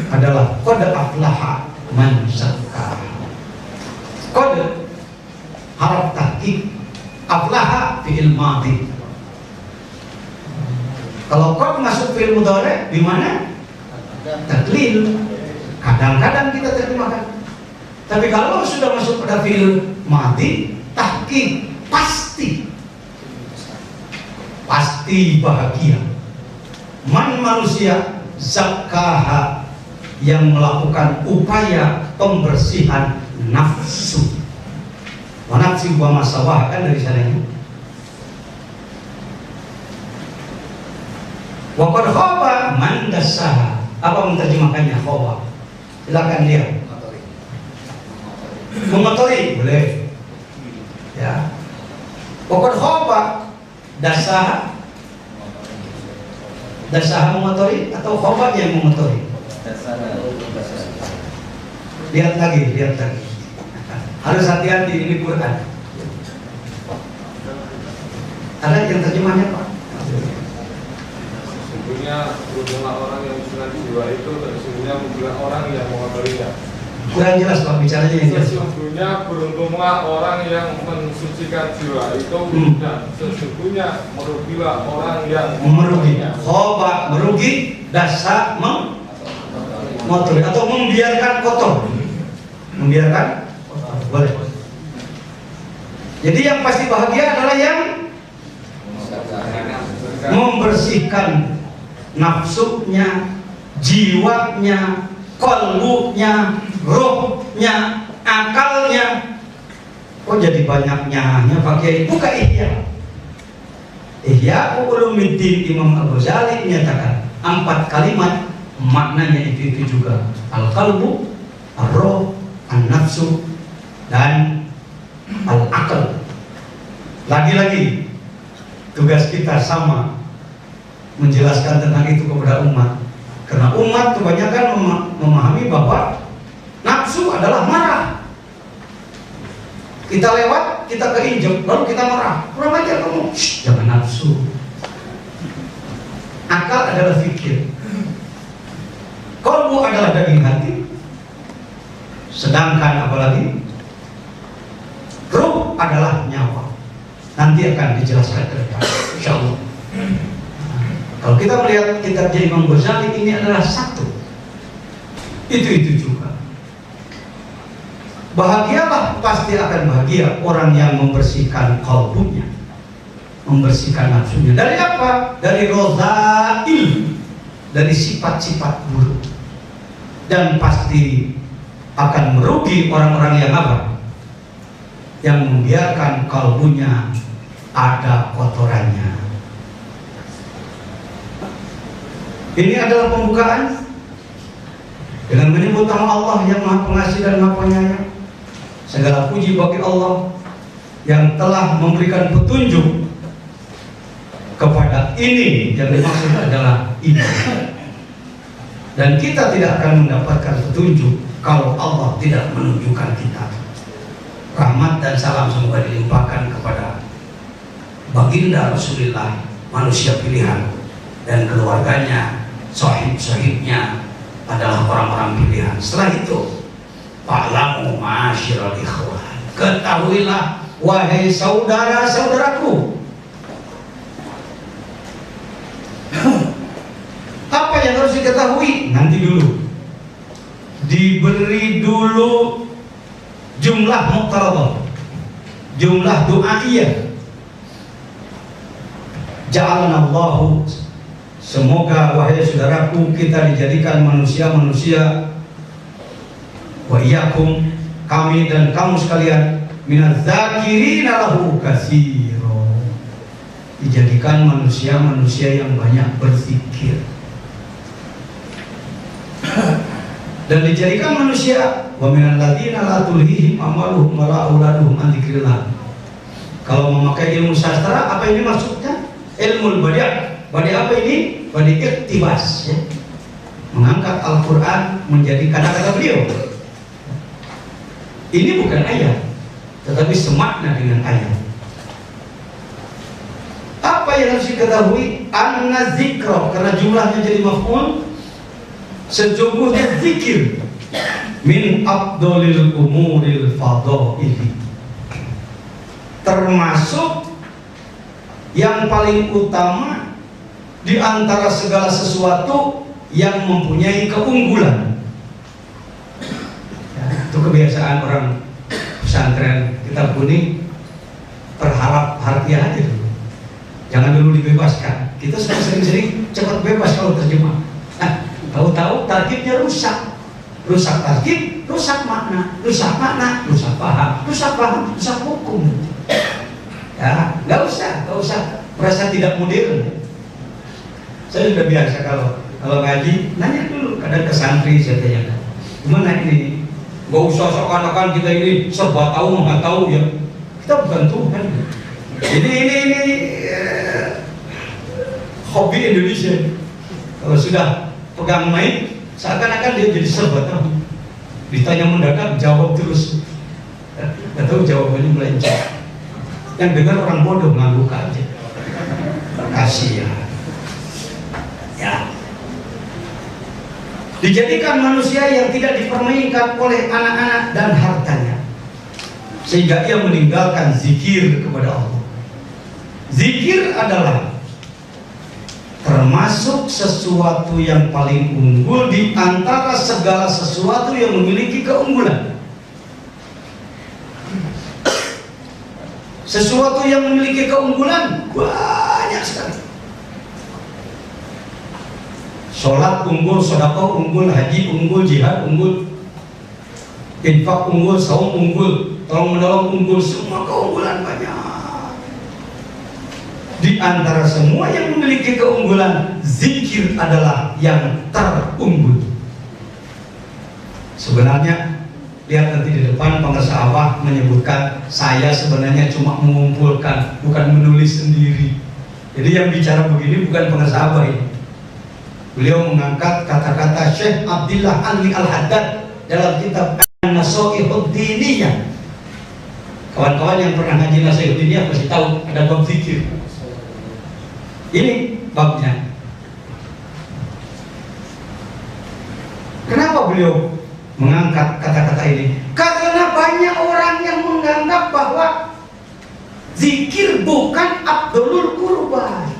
adalah qad aflaha man zakkaha. Qad harap tahqiq, aflaha fi'il madhi. Kalau qad masuk fi'il mudhari di mana? Taklil. Kadang-kadang kita terjemahkan. Tapi kalau sudah masuk pada fi'il madhi, tahqiq, pasti bahagia. Man manusia zakkaha, yang melakukan upaya pembersihan nafsu. Nafsu wa masawah kan dari sananya. Wa qad khaba man dassaha. Apa menerjemahkannya khaba? Silakan lihat. Mengotori boleh. Ya. Wa qad khaba dassaha. Dassaha mengotori atau khaba yang mengotori? Lihat lagi. Harus hati-hati, ini Quran. Ada yang terjemahnya Pak? Sesungguhnya berhubunglah orang yang mensucikan jiwa itu, sesungguhnya berhubunglah orang yang mengotorinya. Kurang jelas Pak, bicaranya yang jelas. Sesungguhnya beruntunglah orang yang mensucikan jiwa itu, dan sesungguhnya merugilah orang yang Merugi. Khoba merugi, dasa mengotori atau membiarkan kotor. Membiarkan boleh. Jadi yang pasti bahagia adalah yang membersihkan nafsunya, jiwanya, qalbunya, rohnya, akalnya. Kok jadi banyaknya pakai buka Ihya. Ihya Ulumuddin Imam Al-Ghazali menyatakan 4 kalimat maknanya itu juga. Al-qalbu, ar-roh, an-nafsu, dan al-aql. Lagi-lagi tugas kita sama, menjelaskan tentang itu kepada umat. Karena umat kebanyakan memahami bahwa nafsu adalah marah. Kita lewat, kita keinjek, lalu kita marah. Kurang ajar kamu, jangan nafsu. Akal adalah fikir, qalbu adalah daging hati. Sedangkan apalagi ruh adalah nyawa. Nanti akan dijelaskan ke depan, insyaallah. Kalau kita melihat kitabnya Imam Ghazali, ini adalah satu. Itu juga. Bahagialah, pasti akan bahagia orang yang membersihkan qalbunya, membersihkan nafsunya. Dari apa? Dari rozail, dari sifat-sifat buruk. Dan pasti akan merugi orang-orang yang apa? Yang membiarkan kalbunya ada kotorannya. Ini adalah pembukaan dengan menyebut nama Allah yang Maha Pengasih dan Maha Penyayang. Segala puji bagi Allah yang telah memberikan petunjuk kepada ini, yang dimaksud adalah ini. Dan kita tidak akan mendapatkan petunjuk kalau Allah tidak menunjukkan kita. Rahmat dan salam semoga dilimpahkan kepada baginda Rasulullah, manusia pilihan, dan keluarganya, sahib-sahibnya adalah orang-orang pilihan. Setelah itu, fa'lamu ma'asyiral ikhwan, ketahuilah wahai saudara-saudaraku, nanti dulu. Diberi dulu jumlah muqarrabah, jumlah du'aiyah. Ja'alanallahu, semoga wahai saudaraku kita dijadikan manusia-manusia, wa iyyakum, kami dan kamu sekalian, minaz zakirina lahu katsira, dijadikan manusia-manusia yang banyak berzikir. Dan dijadikan manusia wa minal ladzina la tulhihim amaluhum wa la auladuhum an dzikrillah. Kalau memakai ilmu sastra, apa ini maksudnya? Ilmu badi'. Badi' apa ini? Badi' iktibas, ya. Mengangkat Al-Qur'an menjadi kata-kata beliau. Ini bukan ayat, tetapi semakna dengan ayat. Apa yang harus diketahui? Anna zikra, karena jumlahnya jadi maf'ul, sejumlahnya zikir min afdolil umuril fadhaili, termasuk yang paling utama di antara segala sesuatu yang mempunyai keunggulan. Ya, itu kebiasaan orang pesantren kita kuning, berharap harfiah aja dulu, jangan dulu dibebaskan. Kita sering-sering cepat bebas kalau terjemah. Tahu-tahu tarkibnya rusak, rusak tarkib, rusak makna, rusak paham, rusak hukum. Ya, nggak usah merasa tidak modern. Saya sudah biasa kalau ngaji nanya dulu, kadang ke santri saya tanya, gimana ini? Nggak usah seakan-akan kita ini serba tahu nggak tahu ya. Kita bukan Tuhan. Ini hobi Indonesia. Kalau sudah pegang mic, seakan-akan dia jadi serba tahu. Ditanya mendadak, jawab terus. Nggak tahu jawabannya melenceng. Yang dengar orang bodoh, ngangguk aja. Kasihan. Ya. Dijadikan manusia yang tidak dipermainkan oleh anak-anak dan hartanya, sehingga ia meninggalkan zikir kepada Allah. Zikir adalah termasuk sesuatu yang paling unggul di antara segala sesuatu yang memiliki keunggulan. Sesuatu yang memiliki keunggulan banyak sekali. Sholat unggul, sedekah unggul, haji unggul, jihad unggul, infak unggul, saum unggul, tolong menolong unggul, semua keunggulan banyak. Di antara semua yang memiliki keunggulan, zikir adalah yang terunggul. Sebenarnya, lihat nanti di depan pengusaha Abah menyebutkan, saya sebenarnya cuma mengumpulkan, bukan menulis sendiri. Jadi yang bicara begini bukan pengusaha Abah ini. Beliau mengangkat kata-kata Syekh Abdillah Alwi Al-Haddad dalam kitab An-Nasaihud Diniyah. Kawan-kawan yang pernah ngaji Nasaihud Diniyah pasti tahu ada bab zikir. Ini babnya. Kenapa beliau mengangkat kata-kata ini? Karena banyak orang yang menganggap bahwa zikir bukan afdolul qurban.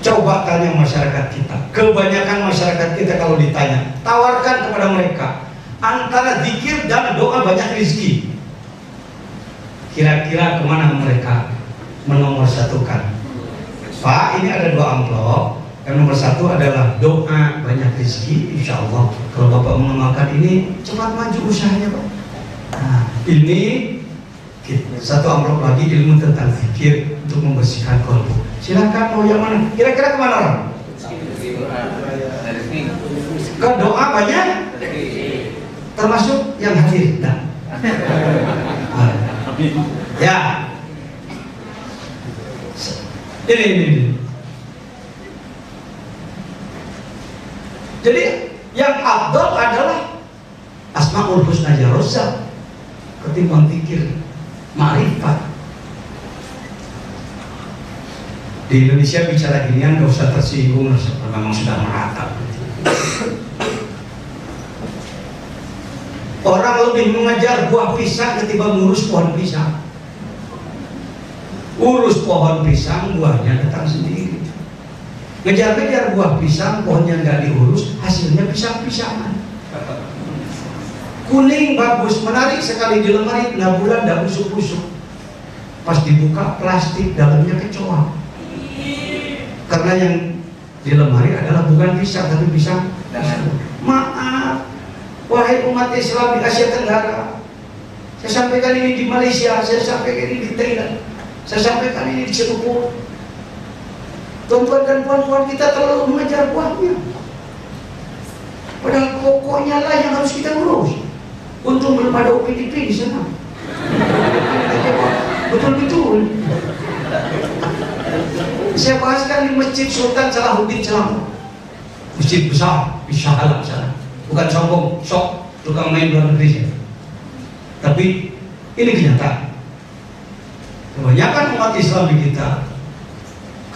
Coba tanya masyarakat kita, kebanyakan masyarakat kita kalau ditanya, tawarkan kepada mereka antara zikir dan doa banyak rezeki. Kira-kira kemana mereka menomorsatukan? Pak, ini ada 2 amplop. Yang nomor 1 adalah doa banyak rezeki, insya Allah. Kalau Bapak mengamalkan ini, cepat maju usahanya Pak. Nah, ini 1 amplop lagi ilmu tentang zikir untuk membersihkan kolbu. Silakan mau yang mana? Kira-kira kemana orang? Ke doa banyak, termasuk yang hadir. Nah. Ya. Ini. Jadi yang afdal adalah Asmaul Husna ya Rasul ketimbang zikir ma'rifat. Di Indonesia bicara ginian gak usah tersinggung, memang sudah merata. Orang lebih mengejar buah pisang ketimbang ngurus pohon pisang. Urus pohon pisang, buahnya datang sendiri. Ngejar-ngejar buah pisang, pohonnya nggak diurus, hasilnya pisang-pisangan. Kuning bagus, menarik sekali di lemari, nah bulan nggak busuk-busuk. Pas dibuka plastik, dalamnya kecoa. Karena yang di lemari adalah bukan pisang, tapi pisang. Maaf, wahai umat Islam di Asia Tenggara, saya sampaikan ini di Malaysia, saya sampaikan ini di Thailand, saya sampaikan ini di Singapura. Tuan-tuan dan puan-puan, kita terlalu mengejar buahnya. Padahal pokoknya lah yang harus kita urus. Untung belum ada UPDP di sana. Betul-betul. Saya bahaskan di Masjid Sultan Salahuddin Selangor. Masjid besar, bisa halal sana. Bukan sombong, sok tukang main luar negeri. Tapi ini kenyataan. Kebanyakan umat Islam di kita,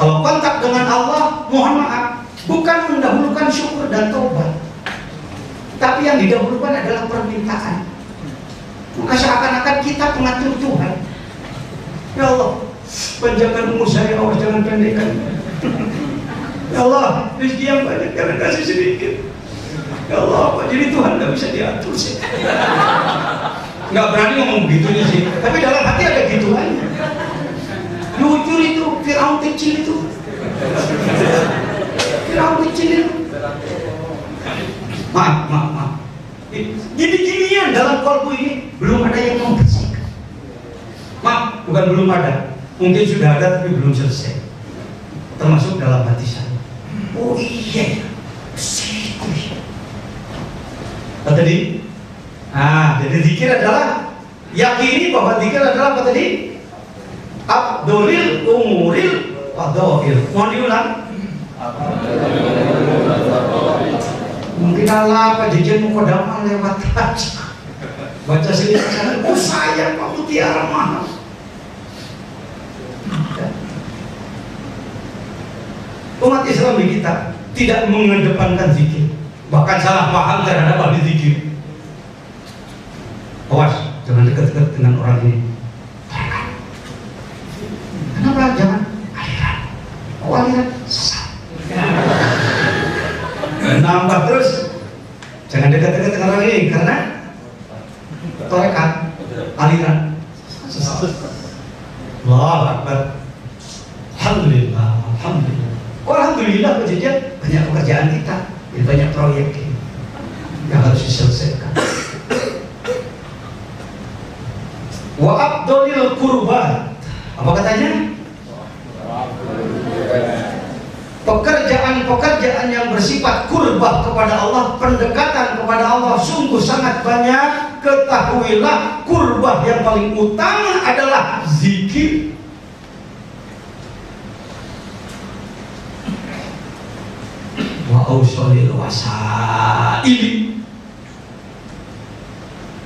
kalau kontak dengan Allah, mohon maaf, bukan mendahulukan syukur dan taubat, tapi yang didahulukan adalah permintaan. Maka seakan-akan kita pengatur Tuhan. Ya Allah, panjangkan umur saya, awas jangan pendekkan. Ya Allah, rezeki yang banyak jangan kasih sedikit. Ya Allah, Pak, jadi Tuhan nggak bisa diatur sih. Nggak berani ngomong begitunya sih, tapi dalam hati ada gituannya. Lucu itu, Fir'aun kecil itu. Fir'aun kecil itu. Maaf. Gini-ginian dalam kolbu ini belum ada yang membersihkan. Maaf, bukan belum ada. Mungkin sudah ada tapi belum selesai. Termasuk dalam hati saya. Oh iya, bersih. Apa tadi? Jadi zikir adalah yakini bahwa zikir adalah apa tadi? Abdulil umuril fadail. Mau diulang? Mungkin Allah Pak Jejen Mukodama lewat aja. Baca selidikan, oh sayang Pak Mutiara mahal. Umat Islam di kita tidak mengedepankan zikir, bahkan salah paham terhadap ahli zikir. Awas, jangan dekat-dekat dengan orang ini. Kenapa jangan aliran? Oh aliran sesat. Nambah terus. Jangan dekat-dekat dengan orang ini karena torekat aliran sesat. Allahu Akbar. Alhamdulillah. Alhamdulillah kejadian banyak pekerjaan kita, banyak proyek yang harus diselesaikan. Wa abdolil kurban. Apa katanya? Pekerjaan-pekerjaan yang bersifat kurbah kepada Allah, pendekatan kepada Allah sungguh sangat banyak. Ketahuilah kurbah yang paling utama adalah zikir. Wa ausolil wasaili.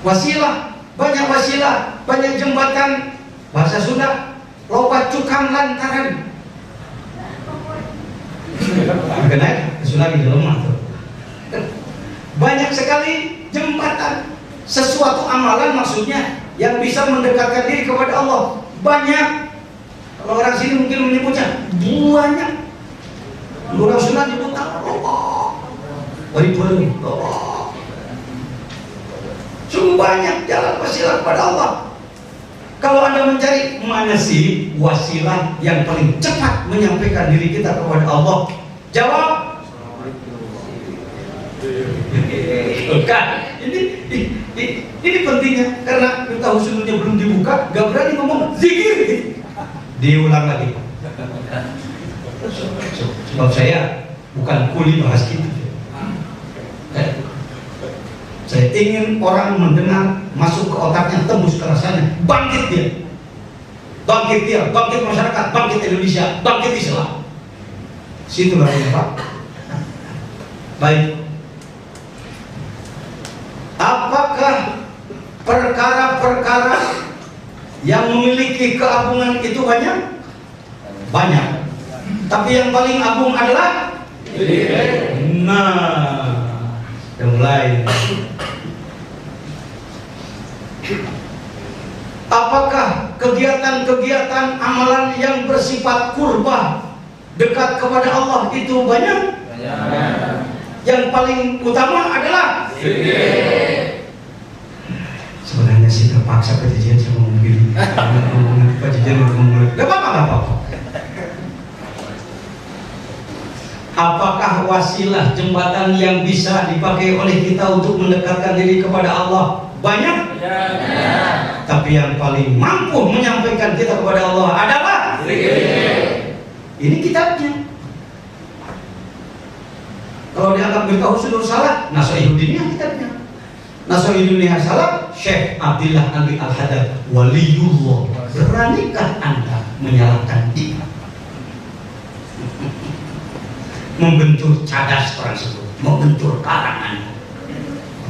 Wasilah, banyak wasilah, banyak jembatan. Bahasa Sunda, loba cukang lantaran. Kena Sunda di dalam tuh. Banyak sekali jembatan, sesuatu amalan maksudnya yang bisa mendekatkan diri kepada Allah. Banyak. Kalau orang sini mungkin menyebutnya banyak. Orang Sunda nyebut loba. Bari-bari loba. Sungguh banyak jalan wasilah kepada Allah. Kalau Anda mencari mana sih wasilah yang paling cepat menyampaikan diri kita kepada Allah, jawab. Bukan. Ini pentingnya karena kita husnulnya belum dibuka, gak berani ngomong zikir. Diulang lagi. Sebab saya bukan kuli bahas gitu. Saya ingin orang mendengar, masuk ke otaknya, tembus ke rasanya, bangkit dia, bangkit masyarakat, bangkit Indonesia, bangkit Islam. Situ lagi Pak. Baik. Apakah perkara-perkara yang memiliki keagungan itu banyak? Banyak. Tapi yang paling agung adalah yang mulai. Apakah kegiatan-kegiatan amalan yang bersifat kurbah dekat kepada Allah itu banyak. Yang paling utama adalah sebenarnya sih terpaksa kejadian saya ngomong gini. Kejadian ngomong gak apa-apa. Apakah wasilah jembatan yang bisa dipakai oleh kita untuk mendekatkan diri kepada Allah banyak? Tapi yang paling mampu menyampaikan kita kepada Allah adalah ini kitabnya. Kalau dianggap berkah husnul salah, Nasaihuddin kitabnya. Nasaihuddin salah, Syekh Abdullah Abi Al-Haddad Waliullah. Beranikah Anda menyalahkan dia? Membentur cadas orang sebut, membentur karangan.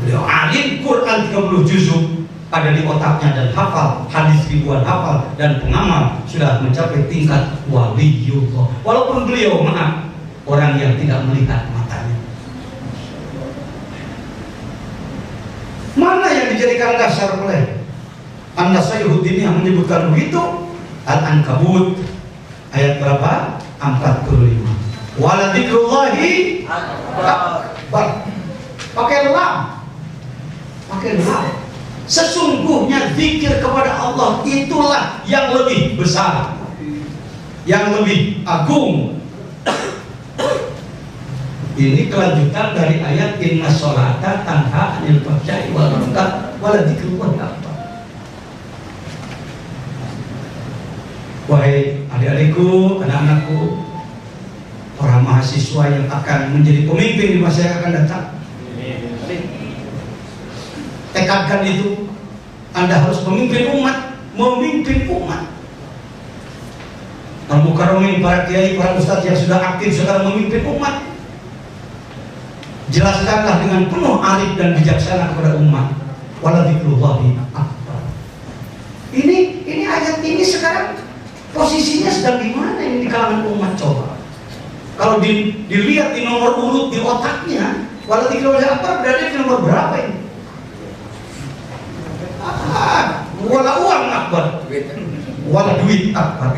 Beliau alim, Quran 30 juzuk ada di otaknya dan hafal, hadis ribuan hafal dan pengamal, sudah mencapai tingkat waliullah. Walaupun beliau maaf orang yang tidak melihat matanya. Mana yang dijadikan dasar oleh An-Nasaihuddin yang menyebutkan begitu? Al-Ankabut ayat berapa? 45. Wala dzikrullahi akbar. Pakai lam. Sesungguhnya zikir kepada Allah itulah yang lebih besar, yang lebih agung. Ini kelanjutan dari ayat inna sholata tanha 'anil fahsya'i wal munkar wala dzikrullahi akbar. Wahai adik-adikku, anak-anakku, para mahasiswa yang akan menjadi pemimpin di masa yang akan datang, tekadkan itu. Anda harus memimpin umat. Al-Mukarramin, para kiai, para ustadz yang sudah aktif sekarang memimpin umat, jelaskanlah dengan penuh arif dan bijaksana kepada umat. Wala dzikrullahi akbar. Ini ayat ini sekarang posisinya sedang di mana ini di kalangan umat? Coba kalau dilihat di nomor urut di otaknya, wala dzikrullahi akbar berada di nomor berapa ini? Wala uang akbar, wala duit akbar,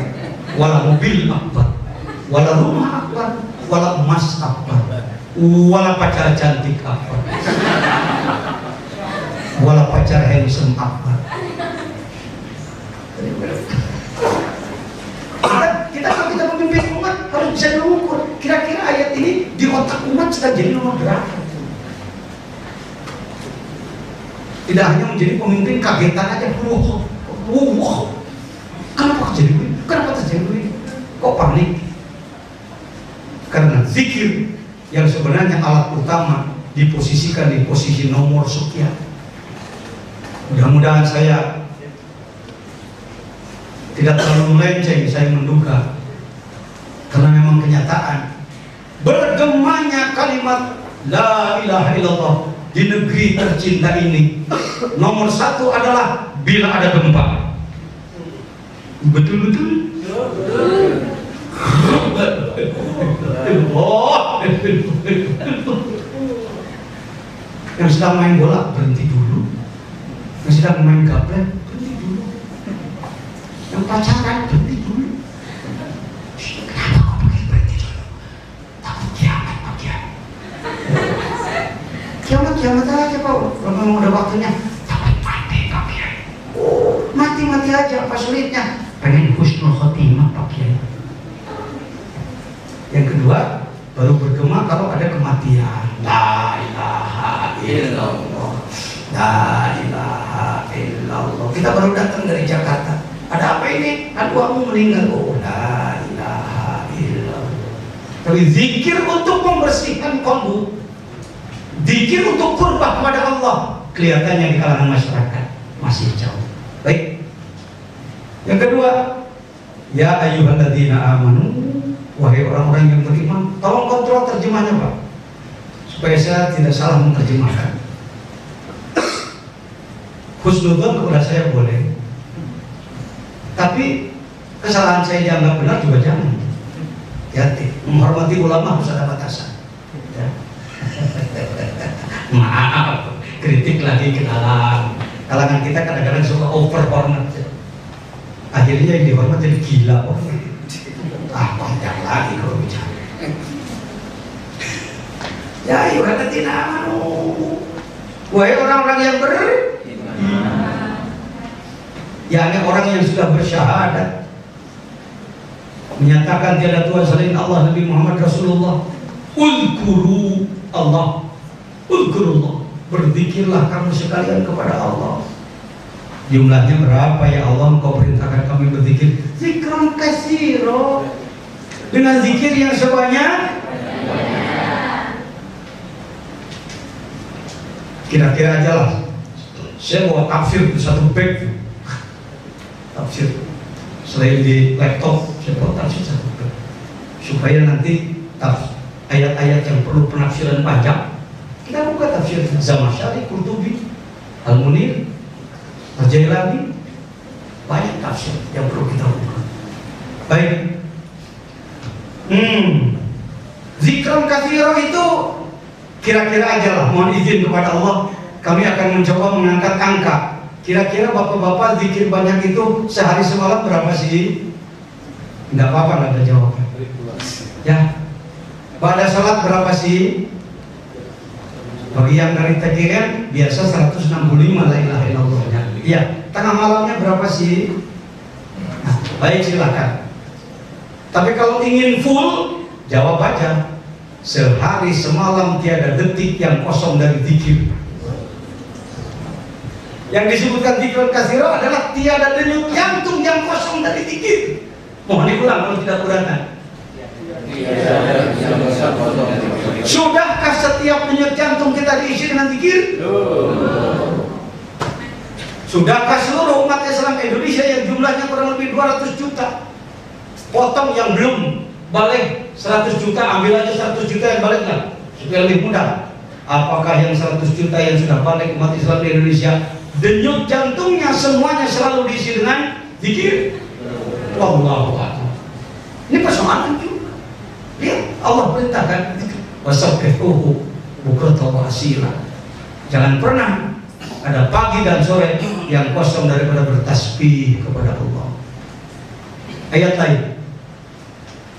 wala mobil akbar, wala rumah akbar, wala emas akbar, wala pacar cantik akbar, wala pacar handsome akbar. Kita kalau kita memimpin umat harus bisa mengukur kira-kira ayat ini di otak umat sedang jadi nomor berapa. Tidak hanya menjadi pemimpin kagetan aja, wow, kenapa terjadi begini? Kok panik? Karena zikir yang sebenarnya alat utama diposisikan di posisi nomor sekian. Mudah-mudahan saya tidak terlalu melenceng, saya menduga, karena memang kenyataan bergemanya kalimat la ilaha illallah di negeri tercinta ini, nomor satu adalah bila ada gempa. Betul-betul. Yang sedang main bola berhenti dulu. Yang sedang main gaplek berhenti dulu. Yang pacaran berhenti dulu. Kenapa kok begitu berhenti dulu? Takut kiamat, Pak Kiai. Kiamat aja Pak, kalau memang udah waktunya. Takut mati Pak Kiai. Mati aja, apa sulitnya? Pengen husnul khotimah Pak Kiai. Yang kedua, baru bergema kalau ada kematian. La ilaha illallah, la ilaha illallah. Kita baru datang dari Jakarta. Ada apa ini? Aduh, meninggal. Oh, la ilaha illallah. Tapi zikir untuk membersihkan qalbu, zikir untuk qurbah kepada Allah, kelihatannya di kalangan masyarakat masih jauh. Baik. Yang kedua, ya ayyuhalladzina amanu, wahai orang-orang yang beriman, tolong kontrol terjemahnya Pak, supaya saya tidak salah menerjemahkan. Husnudzon kepada saya boleh, tapi kesalahan saya dianggap benar juga jangan. Hati-hati, menghormati ulama harus ada batasan. Ya. Maaf, kritik lagi ke dalam kalangan kita kadang-kadang suka over hormat. Akhirnya yang dihormat jadi gila. panjang lagi kalau bicara. Ya ayyuhal ladzina amanu, wahai orang-orang yang beriman, yakni orang yang sudah bersyahadat, menyatakan tiada Tuhan selain Allah, Nabi Muhammad Rasulullah. Uzkuru Allah, uzkurullah, berzikirlah kamu sekalian kepada Allah. Jumlahnya berapa ya Allah engkau perintahkan kami berzikir? Zikran katsira, dengan zikir yang sebanyak. Kira-kira aja lah, saya bawa tafsir di satu bag, tafsir selain di laptop saya bawa tafsir satu bag, supaya nanti ayat-ayat yang perlu penafsiran panjang kita buka tafsir Zamakhsyari, Qurtubi, Al-Munir, Al-Jailani, banyak tafsir yang perlu kita buka. Baik. Zikran katsira itu kira-kira aja lah, mohon izin kepada Allah, kami akan mencoba mengangkat angka. Kira-kira bapak-bapak zikir banyak itu sehari semalam berapa sih? Enggak apa-apa, enggak ada jawaban. Ya. Pada salat berapa sih? Bagi yang dari TGN biasa 165 la ilaha illallahnya. Iya, tengah malamnya berapa sih? Nah, baik silakan. Tapi kalau ingin full, jawab aja. Sehari semalam tiada detik yang kosong dari zikir. Yang disebutkan zikran katsira adalah tiada denyut jantung yang kosong dari zikir. Mohon diulang kalau tidak kurangan. Sudahkah setiap denyut jantung kita diisi dengan zikir? Sudahkah seluruh umat Islam Indonesia yang jumlahnya kurang lebih 200 juta, potong yang belum balik 100 juta, ambil aja 100 juta yang balik lah, supaya lebih mudah. Apakah yang 100 juta yang sudah balik umat Islam di Indonesia, denyut jantungnya semuanya selalu diisi dengan zikir? Wallahu a'lam. Ini persoalan juga. Lihat, Allah perintahkan wasabbihuhu bukratan wa asila. Jangan pernah ada pagi dan sore yang kosong daripada bertasbih kepada Allah. Ayat lain,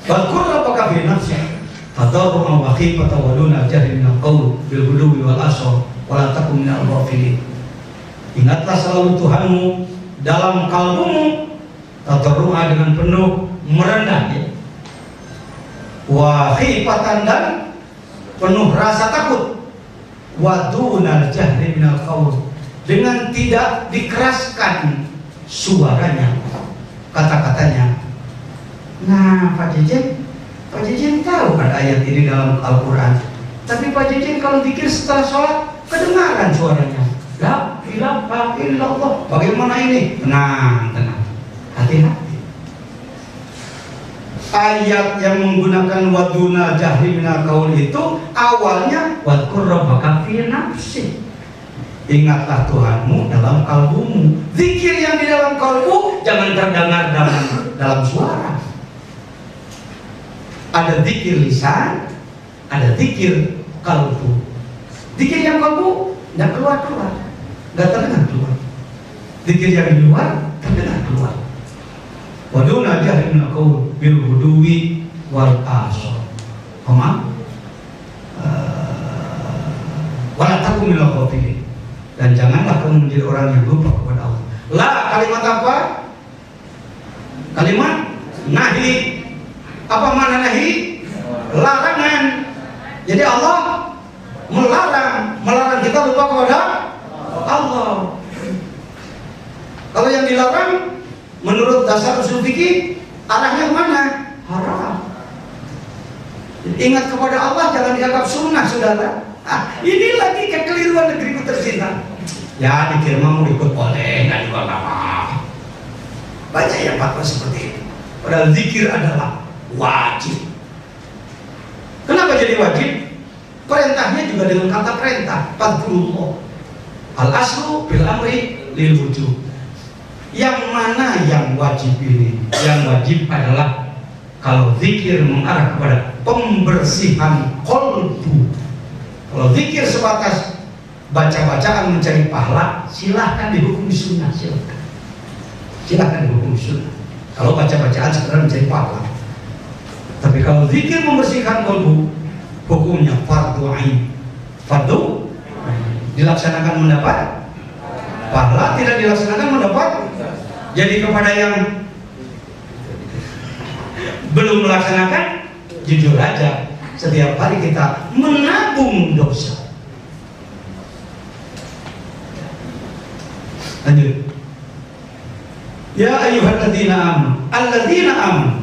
Wadkur rabbaka fi nafsika tadarruan wa khifatan wa duna jahri minal qaul bil ghudwi wal asal wa la takun minal ghafilin. Ingatlah selalu Tuhanmu dalam kalbumu, tadarruan dengan penuh merendah, ya. Wa khifatan dan penuh rasa takut, wa duna jahri minal qaul, dengan tidak dikeraskan suaranya, kata-katanya. Nah, Pak Jejen tahu kan ayat ini dalam Al-Quran. Tapi Pak Jejen kalau zikir setelah sholat kedengaran suaranya. La ilaha illallah. Bagaimana ini? Tenang, hati-hati. Ayat yang menggunakan waduna jahri minal qaul itu awalnya wadkur rabbaka fi nafsi. Ingatlah Tuhanmu dalam kalbumu. Zikir yang di dalam kalbu jangan terdengar dalam suara. Ada zikir lisan, ada zikir kalbu. Zikir yang kalbu tidak keluar, tidak terdengar keluar. Zikir yang di luar terdengar keluar. Waduna jahri minal qaul bil ghudwi wal asal. Wala takum minal ghafilin. Dan janganlah kamu menjadi orang yang lupa kepada Allah. La, kalimat apa? Kalimat nahi. Apa makna nahi? Larangan. Jadi Allah melarang kita lupa kepada Allah. Kalau yang dilarang menurut dasar usul fikih arahnya mana? Haram. Ingat kepada Allah, jangan dianggap sunnah, saudara. Ini lagi kekeliruan negeriku tercinta. Ya, dikira mau ikut boleh, nggak juga apa-apa. Banyak yang fatwa seperti itu. Padahal zikir adalah wajib. Kenapa jadi wajib? Perintahnya juga dengan kata perintah. Fadkurullah. Al aslu bil amri lil wujub. Yang mana yang wajib ini? Yang wajib adalah kalau zikir mengarah kepada pembersihan qalbu. Kalau zikir sebatas baca-bacaan mencari pahala, silahkan dihukum sunnah, silahkan dihukum sunnah. Kalau baca-bacaan sekedar mencari pahala, Tapi kalau zikir membersihkan kalbu, hukumnya fardu ain. Fardu dilaksanakan mendapat pahala, tidak dilaksanakan mendapat. Jadi kepada yang belum melaksanakan, jujur aja, setiap hari kita menabung dosa. Lanjut. Ya ayyuhalladzina amanu, alladzina amanu,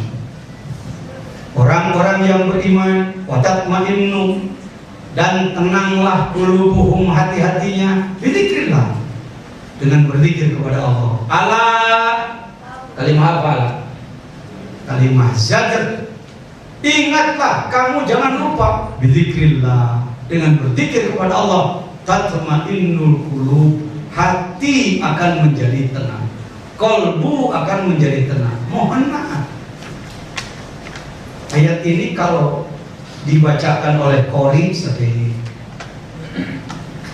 orang-orang yang beriman, wa tatma'innu, dan tenanglah qulubuhum, hati-hatinya, bizikrillah, dengan berzikir kepada Allah. Ala, kalimah apa? Kalimah zakat. Ingatlah, kamu jangan lupa, bizikrillah, dengan berzikir kepada Allah, tatma'innul qulub, hati akan menjadi tenang, kalbu akan menjadi tenang. Mohon maaf, ayat ini kalau dibacakan oleh qori sering,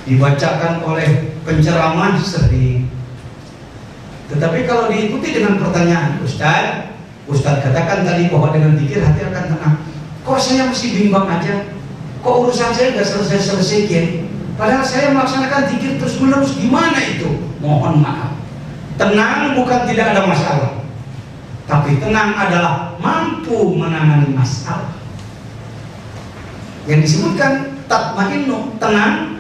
dibacakan oleh penceramah sering, tetapi kalau diikuti dengan pertanyaan, Ustaz katakan tadi bahwa dengan zikir hati akan tenang. Kok saya masih bimbang aja? Kok urusan saya nggak selesai-selesai Kiai? Padahal saya melaksanakan zikir terus menerus. Gimana itu? Mohon maaf. Tenang bukan tidak ada masalah, tapi tenang adalah mampu menangani masalah. Yang disebutkan tatma'innu, tenang,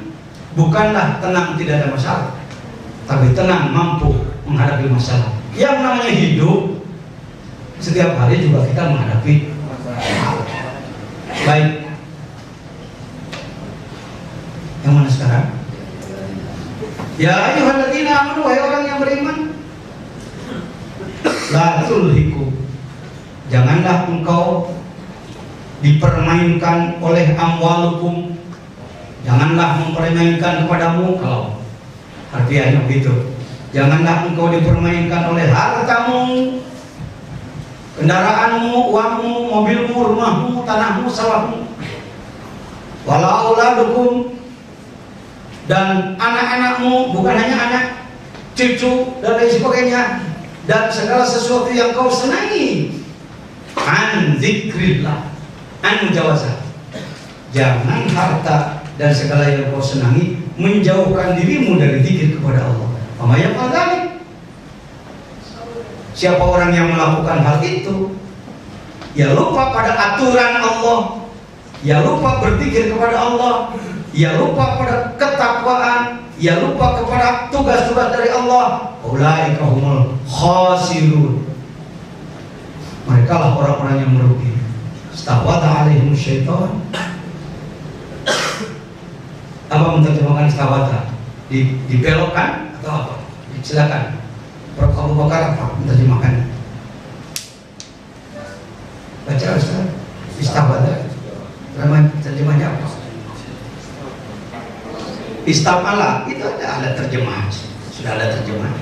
bukanlah tenang tidak ada masalah, tapi tenang mampu menghadapi masalah. Yang namanya hidup, setiap hari juga kita menghadapi masalah. Baik, yang mana sekarang? Ya ayyuhalladzina amanu, wahai orang yang beriman, la tulhikum, janganlah engkau dipermainkan oleh amwalukum, janganlah mempermainkan kepadamu. Kalau artinya begitu, janganlah engkau dipermainkan oleh hartamu, kendaraanmu, uangmu, mobilmu, rumahmu, tanahmu, sawahmu, wala auladukum, dan anak-anakmu, bukan hanya anak, cucu dan lain sebagainya, dan segala sesuatu yang kau senangi. An zikrillah, an mujawazah, jangan harta dan segala yang kau senangi menjauhkan dirimu dari zikir kepada Allah. Amaya fadzalik, siapa orang yang melakukan hal itu, ya lupa pada aturan Allah, ya lupa berzikir kepada Allah, ya lupa pada ketakwaan, ya lupa kepada tugas-tugas dari Allah, ulaika humul khasirun, mereka lah orang-orang yang merugi. Istahwata alaihim syaitan. Apa menerjemahkan istahwata? Dibelokkan atau apa? Silakan Prof. Abu Bakar apa menerjemahkan? Baca Ustaz. Istahwata terjemahnya apa? Istamala, itu ada terjemahan, sudah ada terjemahan.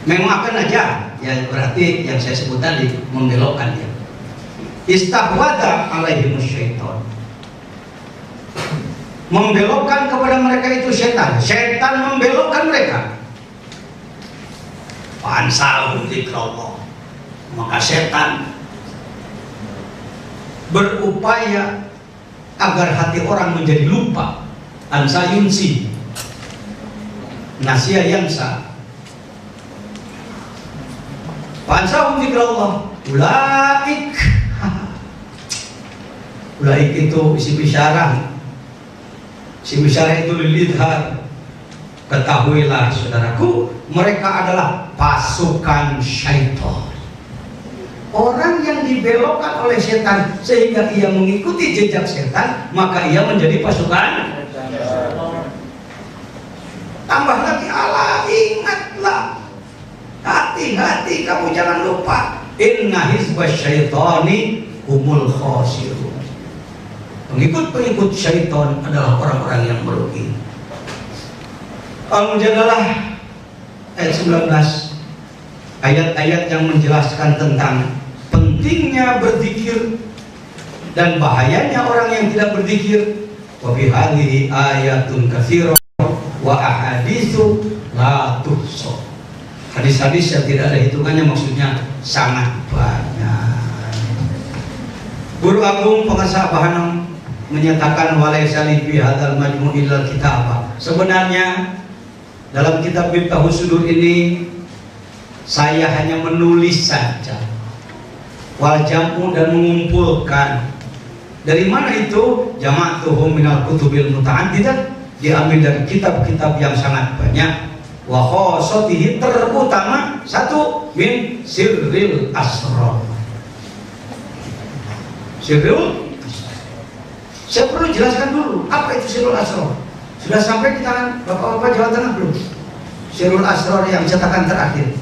Menguapkan aja, ya berarti yang saya sebut tadi membelokkan dia. Istahwada alaihimus syaitan, membelokkan kepada mereka itu setan. Setan membelokkan mereka. Fansahum dzikrallah, maka setan berupaya agar hati orang menjadi lupa. Ansa yunsi, nasya yansa. Fansahum dzikrallah, ulaik. Ulaik itu isim isyarah. Isim isyarah itu lilidhar. Ketahuilah saudaraku, mereka adalah pasukan syaitan. Orang yang dibelokkan oleh setan sehingga ia mengikuti jejak setan, maka ia menjadi pasukan. Tambah lagi, Allah, ingatlah, hati-hati, kamu jangan lupa, inna hizbas syaitani humul khasirun. Pengikut-pengikut syaitan adalah orang-orang yang merugi. Al-Mujadalah ayat 19, ayat-ayat yang menjelaskan tentang pentingnya berzikir dan bahayanya orang yang tidak berzikir. Wa fi hadhihi ayatun katsirah wa ahaditsu la tuhsa. Hadis-hadis yang tidak ada hitungannya, maksudnya sangat banyak. Guru Agung Pengasah Bahanam menyatakan walaisa li fi hadzal majmu' illal kitabah. Sebenarnya dalam kitab Miftahus Sudur ini saya hanya menulis saja. Wal jam'u, dan mengumpulkan. Dari mana itu? Jama'tuhum minal kutubil muta'addidah, diambil dari kitab-kitab yang sangat banyak. Wa khosotihi, terutama satu, min sirril asrar. Sirrul, saya perlu jelaskan dulu apa itu sirrul asrar. Sudah sampai di tangan Bapak-bapak Jawa Tengah belum? Sirrul asrar yang cetakan terakhir,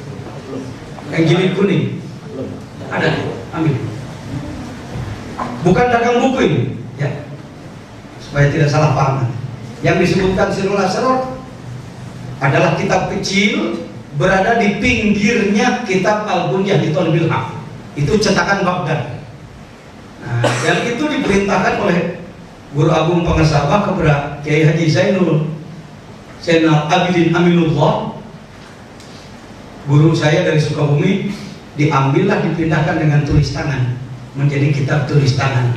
yang jilid kuning. Ada, ambil. Bukan dagang buku ini, ya, supaya tidak salah paham. Yang disebutkan sirrul asrar adalah kitab kecil berada di pinggirnya kitab Al-Bunyah di Talbil Haq. Itu cetakan Baghdad. Nah, yang itu diperintahkan oleh Guru Agung Pengasabah kepada Kiai Haji Zainul Abidin Aminullah, guru saya dari Sukabumi. Diambillah, dipindahkan dengan tulis tangan menjadi kitab tulis tangan.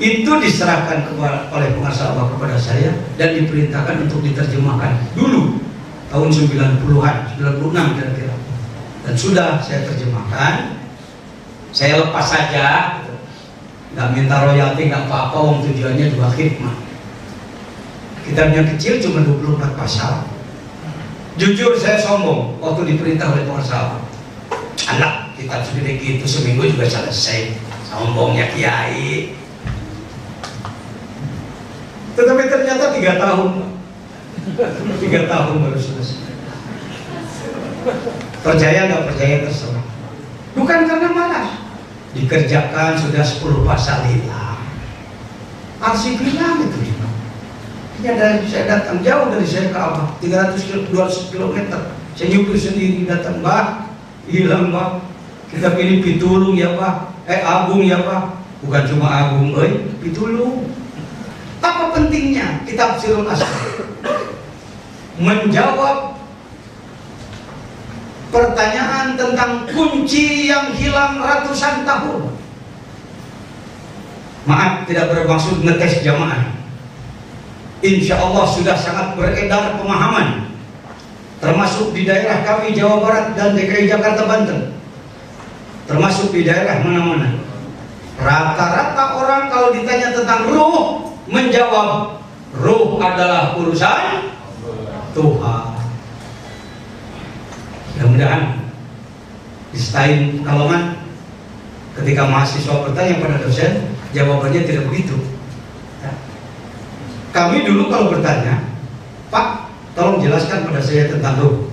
Itu diserahkan oleh pengasabah kepada saya dan diperintahkan untuk diterjemahkan dulu tahun 90-an, 96 kira-kira. Dan sudah saya terjemahkan. Saya lepas saja, nggak minta royalti, nggak apa-apa, wong tujuannya juga khidmah. Kitabnya kecil, cuma 24 pasal. Jujur saya sombong waktu diperintah oleh pengasabah. Anak, kitab segede gitu seminggu juga selesai. Sombongnya kiai. Tetapi ternyata 3 tahun 3 tahun baru selesai. Percaya nggak percaya terserah. Bukan karena malas, dikerjakan sudah 10 pasal hilang. Arsip hilang itu. Ini dari saya datang jauh dari saya ke Abah, 200 km. Saya nyupir sendiri datang, Mbak, hilang Mbak. Kita pilih pitulung ya Pak, agung ya Pak. Bukan cuma agung, pitulung. Apa pentingnya kitab Sirrul Asrar? Menjawab pertanyaan tentang kunci yang hilang ratusan tahun. Maaf, tidak bermaksud ngetes jamaah. Insya Allah sudah sangat beredar pemahaman, termasuk di daerah kami Jawa Barat dan DKI Jakarta Banten, termasuk di daerah mana-mana. Rata-rata orang kalau ditanya tentang ruh, menjawab ruh adalah urusan Tuhan. Mudah-mudahan di Stain Kalongan ketika mahasiswa bertanya pada dosen, jawabannya tidak begitu. Kami dulu kalau bertanya, Pak, tolong jelaskan pada saya tentang ruh.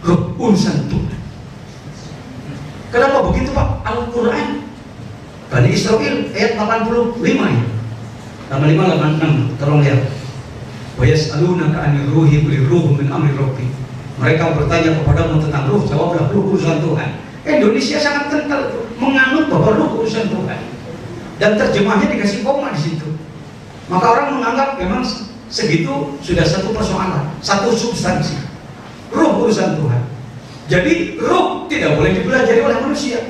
Ruh urusan Tuhan. Kenapa begitu Pak? Al-Quran Bani Israil ayat 85 ya. 85-86, tolong lihat. Wa yas'alunaka 'anir ruhi qul ruhu min amri rabbi. Mereka bertanya kepadamu tentang ruh, jawablah ruh urusan Tuhan. Indonesia sangat kental menganut bahwa ruh urusan Tuhan. Dan terjemahnya dikasih koma di situ. Maka orang menganggap memang segitu sudah satu persoalan, satu substansi. Ruh urusan Tuhan. Jadi ruh tidak boleh dipelajari oleh manusia.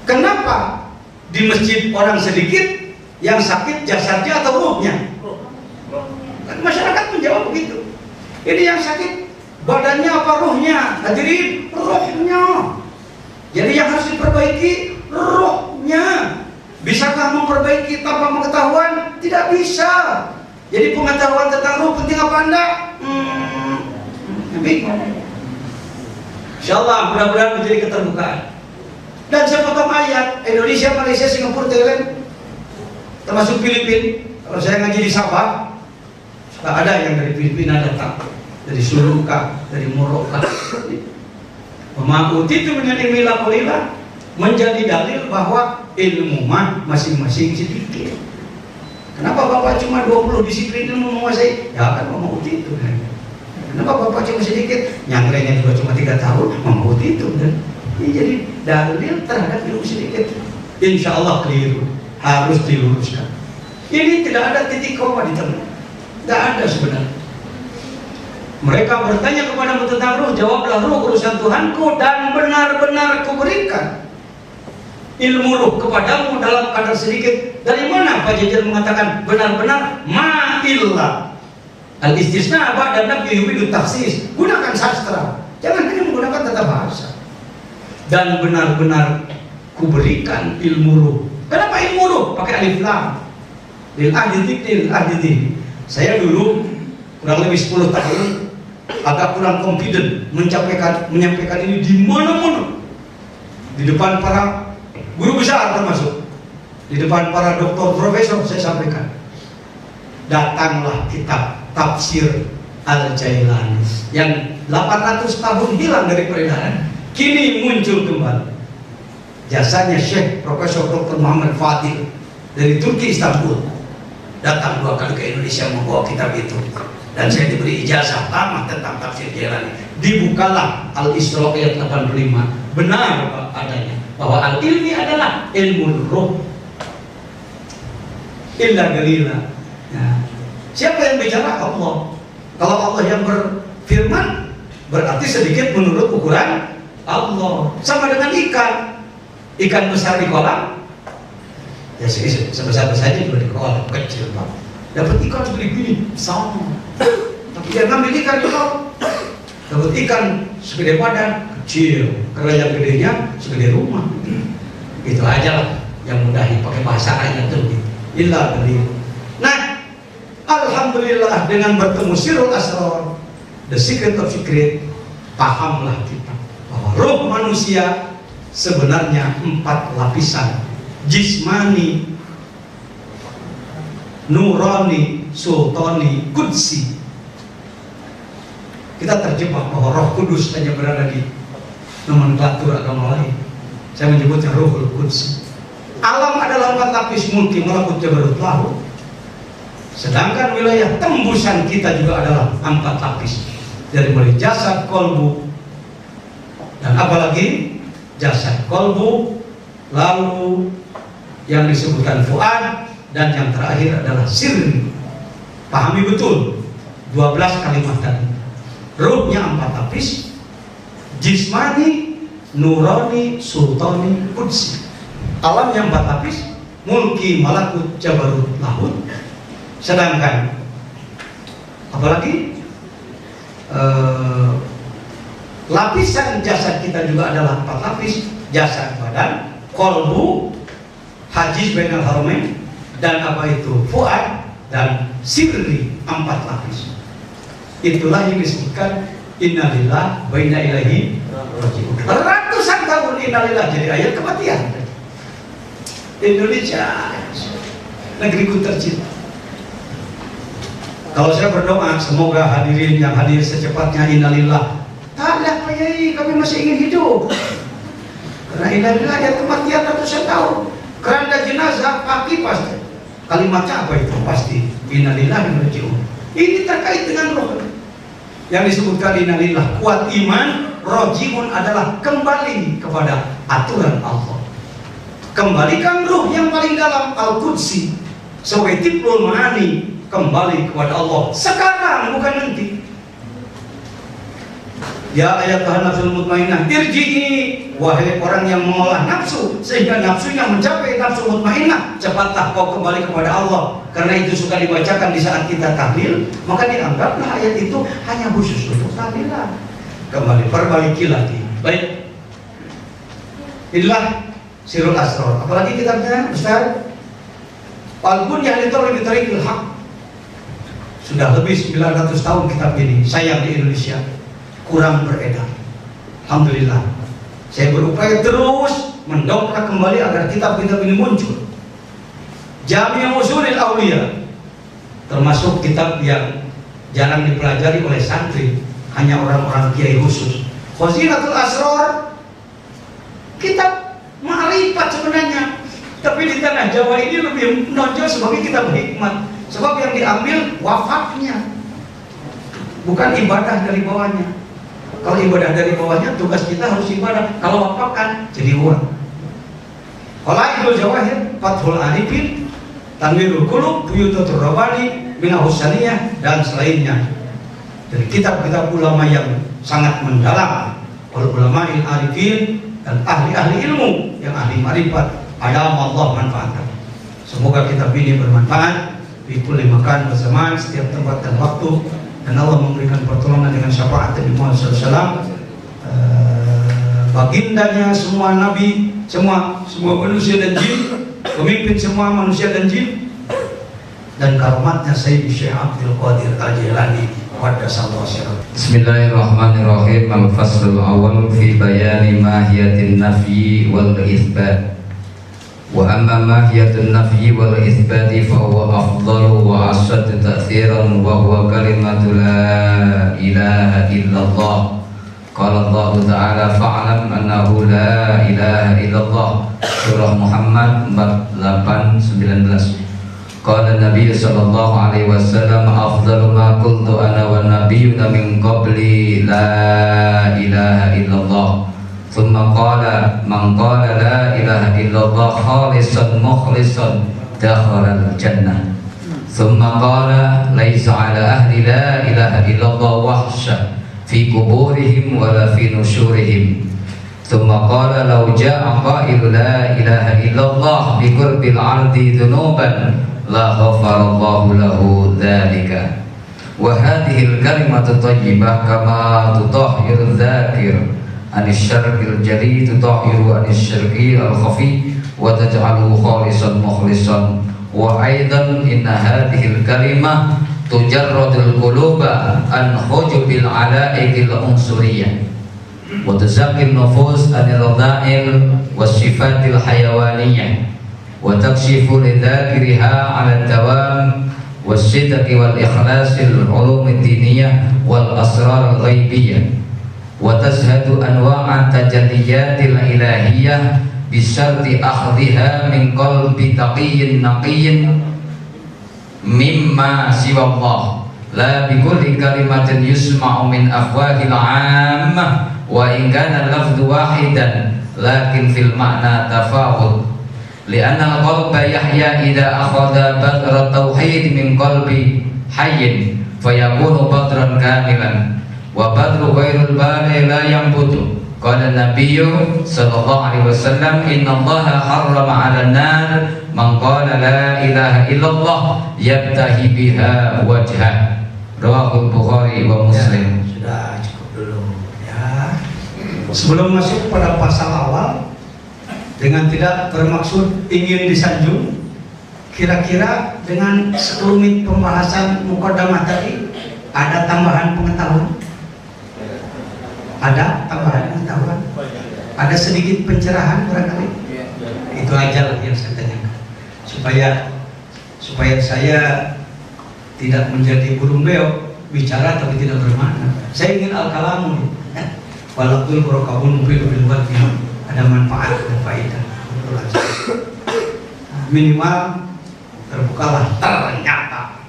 Kenapa di masjid orang sedikit, yang sakit jasadnya atau ruhnya? Masyarakat menjawab begitu. Ini yang sakit badannya apa ruhnya? Hadirin, ruhnya. Jadi yang harus diperbaiki ruhnya. Bisakah memperbaiki tanpa pengetahuan? Tidak bisa. Jadi pengetahuan tentang ruh penting apa Anda? Bingung. InsyaAllah mudah-mudahan menjadi keterbukaan. Dan saya potong ayat Indonesia, Malaysia, Singapura, Thailand, termasuk Filipina. Kalau saya ngaji di Sabah, sudah ada yang dari Filipina datang, dari Suluka, dari Moroka. Memakuti itu menjadi milah kulilah, menjadi dalil bahwa ilmu mah masing-masing sedikit. Kenapa Bapak cuma 20 disiplin ilmu menguasai? Ya kan memakuti itu kan. Kenapa Bapak cuma sedikit? Nyangkrenya juga cuma 3 tahun, memakuti itu kan. Ini jadi dalil terhadap ilmu sedikit. Insya Allah keliru, harus diluruskan. Ini tidak ada titik koma di tengah, tidak ada sebenarnya. Mereka bertanya kepadamu tentang ruh, jawablah ruh urusan Tuhanku dan benar-benar kuberikan. ilmu ruh kepadamu dalam kadar sedikit. Dari mana Pak Jajar mengatakan benar-benar ma'illah? Al-istisna ba'da nafyi yufidu takhsis. Gunakan sastra, jangan hanya menggunakan tata bahasa. Dan benar-benar kuberikan ilmu ruh. Kenapa ilmu ruh? Pakai alif lam. Lil ahdi. Saya dulu kurang lebih 10 tahun agak kurang confident menyampaikan ini di mana-mana. Di depan para guru besar termasuk, di depan para doktor profesor saya sampaikan. Datanglah kitab Tafsir Al-Jailani yang 800 tahun hilang dari peredaran, kini muncul kembali. Jasanya Syekh Profesor Dr. Muhammad Fadil dari Turki, Istanbul, datang 2 kali ke Indonesia membawa kitab itu, dan saya diberi ijazah lama tentang Tafsir Jailani. Dibukalah Al-Isra ayat 85. Benar Pak adanya bahwa al-ilmi adalah ilmu roh. Illa galila. Nah, siapa yang bicara? Allah. Kalau Allah yang berfirman, berarti sedikit menurut ukuran Allah. Sama dengan ikan besar di kolam, ya sebesar-besarnya juga di kolam kecil Pak. Dapat ikan segede gini, sama. Tapi dia ngambil ikan di kolam, dapat ikan segede badan, kecil. Karena yang gedenya segede rumah. Itu aja lah yang mudahi pakai bahasa ayat itu. Illa billah. Nah, alhamdulillah dengan bertemu Sirul Asrar, the secret of secret, pahamlah kita bahwa roh manusia sebenarnya 4 lapisan: jismani, nurani, sultani, qudsi. Kita terjebak bahwa Roh Kudus hanya berada di nomenklatur agama lain. Saya menyebutnya Ruhul Quds. Alam adalah 4 lapis: mulki, malakut, jabarut, lahut. Sedangkan wilayah tembusan kita juga adalah 4 lapis, dari mulai jasad, kolbu, dan apalagi jasad, kolbu, lalu yang disebutkan fuad, dan yang terakhir adalah sirri. Pahami betul 12 kalimat tadi. Ruhnya 4 lapis: jismani, nurani, sultani, qudsi. Alamnya 4 lapis: mulki, malakut, jabarut, lahut. Sedangkan apalagi lapisan jasad kita juga adalah 4 lapis: jasad, badan, kolbu, hajiz bainal haramain, dan apa itu fuad, dan sirri, 4 lapis. Itulah yang disebutkan innalillah wa inna ilaihi raji'un. Ratusan tahun innalillah jadi ayat kematian. Indonesia, negeriku tercinta. Kalau saya berdoa semoga hadirin yang hadir secepatnya innalillah. Tak ada Pak Yai, kami masih ingin hidup. Karena innalillah ayat kematian ratusan tahun. Keranda jenazah pagi pasti. Kalimatnya apa itu? Pasti innalillah wa inna ilaihi raji'un. Ini terkait dengan roh yang disebutkan innalillah. Kuat iman, rojiun adalah kembali kepada aturan Allah. Kembalikan ruh yang paling dalam, al-qudsi, sebagai tiplul ma'ani, kembali kepada Allah sekarang, bukan nanti. Ya ayatuhan nafsul mutmainnah irji'i, wahai orang yang mengolah nafsu sehingga nafsunya mencapai nafsu mutmainnah, cepatlah kau kembali kepada Allah. Karena itu suka dibacakan di saat kita tahlil, maka dianggaplah ayat itu hanya khusus untuk tahlilan. Kembali, perbaiki lagi. Baik, inilah Sirul Asrar. Apalagi kitabnya Ustaz? Al-Bunyah li Tariqil Haq. Sudah lebih 900 tahun kitab ini. Sayang di Indonesia kurang beredar. Alhamdulillah, saya berupaya terus mendongkrak kembali agar kitab-kitab ini muncul. Jami' Ushulil Auliya, termasuk kitab yang jarang dipelajari oleh santri, hanya orang-orang kiai khusus. Khazinatul Asrar, kitab ma'rifat sebenarnya, tapi di tanah Jawa ini lebih menonjol sebagai kitab hikmat, sebab yang diambil wafatnya, bukan ibadah dari bawahnya. Kalau ibadah dari bawahnya, tugas kita harus ibadah. Kalau wakaf kan jadi uang. Qalaidul Jawahir, Fathul Arifin, Tanwirul Qulub, Buyutatur Rabbani, Minahus Saniyah, dan selainnya dari kitab-kitab ulama yang sangat mendalam. Ulama Arifin dan ahli-ahli ilmu yang ahli marifat, ada Allah manfaatkan. Semoga kitab ini bermanfaat di kulli makan wa zaman, setiap tempat dan waktu, dan Allah memberikan pertolongan dengan syafaat Nabi Muhammad SAW, bagindanya semua nabi, semua manusia dan jin, pemimpin semua manusia dan jin, dan karamatnya Sayyid Syekh Abdul Qadir Al-Jilani. Bismillahirrahmanirrahim. Al-faslul awal fi bayani mahiyatin nafyi wal itsbat. Wa amma mahiyatun nafyi wal itsbati fa huwa afdalu wa ashaddu ta'thiran wa huwa kalimatu la ilaha illallah. Qala Allah Ta'ala fa'lam annahu la ilaha illallah. Surah Muhammad 48:19. Qala Nabi sallallahu alaihi wasallam afdalu ma qultu ana wan nabiyyuna min qabli la ilaha illallah. Thumma qala man qala la ilaha illallah khalisan mukhlisan dakhala al-jannah. Thumma qala laisa ala ahli la ilaha illallah wahsha fi kuburihim wala fi nusyurihim. Thumma qala law ja'a qailu la ilaha illallah bi qurbil ardi dhunuban la ghafarallahu lahu dzalika. Wa hadhihi al-kalimatu thayyibah kama tutahhiru dzakir anis syarqil jali tutahhiru anis syarqi al-khafi wa taj'aluhu khalisan mukhlisan. Wa aidan inna hadhihi al-kalimah tujarradul quluba an hujubil alaikil unsuriyah wa tuzakkil nufus anil dha'il was-sifatil hayawaniyah wa takshifu lidzakiriha 'ala dawam was-sidqi wal ikhlasil ulumid diniyah wal asrar al-ghaibiyah wa tazhadu anwa'a tajalliyatil ilahiyah bisyarti akhdhiha min qalbi taqiyyin naqiyyin mimma siwa Allah la bi kulli kalimatin yusma'u min afwahil 'ammah wa in kana lafdhu wahidan lakin fil ma'na tafawut. Lianna al-qalba yahya idha akhadha badra tauhid min qalbi hayyin fayakunu badran kamilan wa badru ghairul bali la yanbutu. Qala Nabiyyu sallallahu alaihi wasallam inna Allaha harrama 'alan nar man qala la ilaha illallah yabtahi biha wajhah. Rawahul Bukhari wa Muslim. Sudah cukup dulu ya. Sebelum masuk pada pasal awal, dengan tidak bermaksud ingin disanjung, kira-kira dengan sekelumit pembahasan muqaddamah tadi ada tambahan pengetahuan? Ada tambahan pengetahuan? Ada sedikit pencerahan barangkali? Itu aja yang saya tanyakan, supaya saya tidak menjadi burung beo, bicara tapi tidak bermakna. Saya ingin al-kalamu walakul barokahun bil wati, ada manfaat dan faedah. Minimal terbukalah ternyata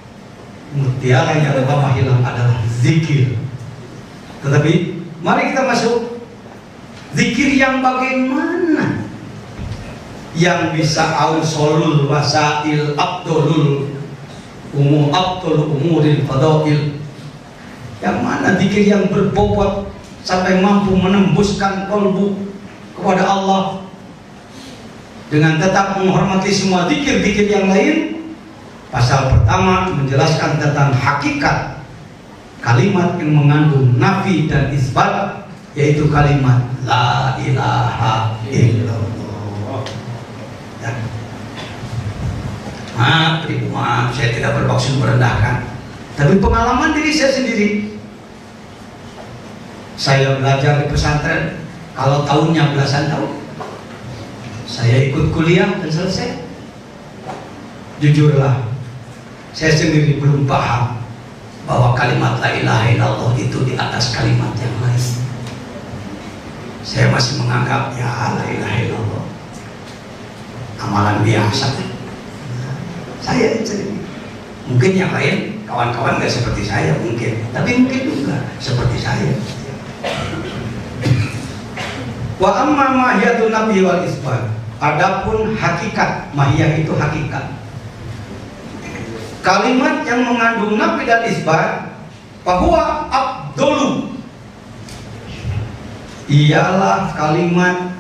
mutiara yang lama hilang adalah zikir. Tetapi mari kita masuk zikir yang bagaimana, yang bisa ausolul wasail abdulul umuril fadail. Yang mana zikir yang berbobot sampai mampu menembuskan kalbu kepada Allah, dengan tetap menghormati semua zikir-zikir yang lain. Pasal pertama menjelaskan tentang hakikat kalimat yang mengandung nafi dan isbat, yaitu kalimat la ilaha illallah. Maaf, saya tidak bermaksud merendahkan, tapi pengalaman diri saya sendiri. Saya belajar di pesantren, kalau tahunnya belasan tahun. Saya ikut kuliah dan selesai. Jujurlah, saya sendiri belum paham bahwa kalimat la ilaha illallah itu di atas kalimat yang lain. Saya masih menganggap ya la ilaha illallah amalan biasa. Saya sendiri. Mungkin yang lain, kawan-kawan nggak seperti saya mungkin, tapi mungkin juga seperti saya. Wa amma mahiyatun nabi wal isbat. Adapun hakikat, mahiyah itu hakikat. Kalimat yang mengandung nafi dan isbat, bahwa abdulu ialah kalimat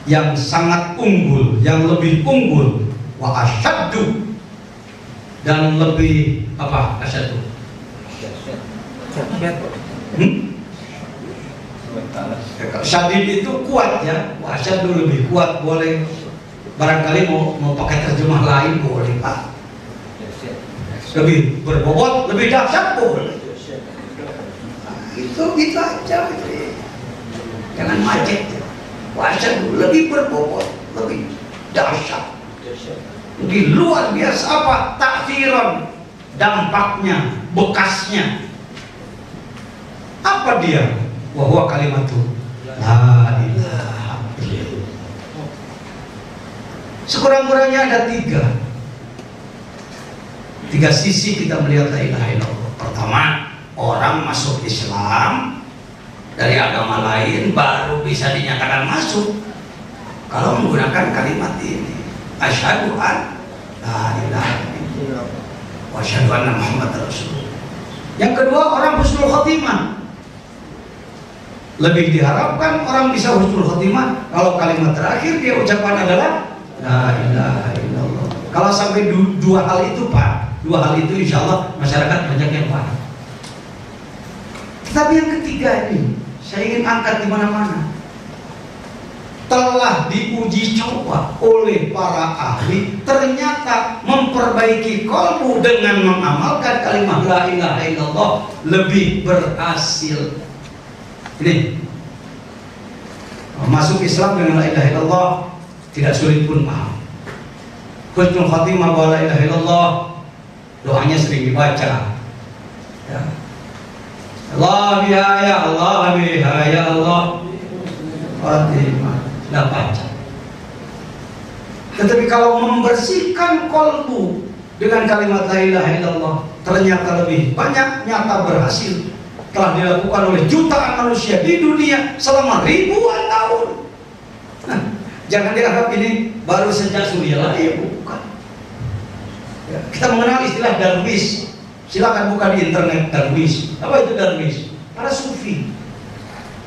yang sangat unggul, yang lebih unggul, wa asyaddu, dan lebih apa asyaddu? Syadid itu kuat ya, wa asyaddu lebih kuat, boleh barangkali mau pakai terjemah lain boleh Pak. Lebih berbobot, lebih dahsyat boleh. Itu aja, jangan macet. Wajah lebih berbobot, lebih dahsyat, lebih luar biasa. Apa? Takfiran, dampaknya, bekasnya. Apa dia? Wahwa kalimatu la ilaha illallah. Sekurang-kurangnya ada tiga sisi kita melihat la ilaha illallah. Pertama, orang masuk Islam dari agama lain baru bisa dinyatakan masuk kalau menggunakan kalimat ini, asyhadu an la ilaha illallah wa asyhadu anna Muhammadar Rasulullah. Yang kedua, orang husnul khotimah. Lebih diharapkan orang bisa husnul khotimah kalau kalimat terakhir dia ucapkan adalah la ilaha illallah. Kalau sampai dua hal itu Pak, dua hal itu insya Allah masyarakat banyak yang paham. Tapi yang ketiga ini saya ingin angkat di mana-mana. Telah diuji coba oleh para ahli, ternyata memperbaiki kolbu dengan mengamalkan kalimat la ilaha illallah lebih berhasil. Ini masuk Islam dengan la ilaha illallah tidak sulit pun paham. Husnul khotimah wa la ilaha illallah, doanya sering dibaca. Ya. Allah biha ya Allah biha ya Allah Fatimah tidak baca. Tetapi kalau membersihkan kolbu dengan kalimat la ilaha illallah ternyata lebih banyak, nyata berhasil. Telah dilakukan oleh jutaan manusia di dunia selama ribuan tahun. Nah, jangan dianggap ini baru sejak Suryalaya, bukan. Ya, kita mengenal istilah darwis. Silakan buka di internet darwis. Apa itu darwis? Para sufi.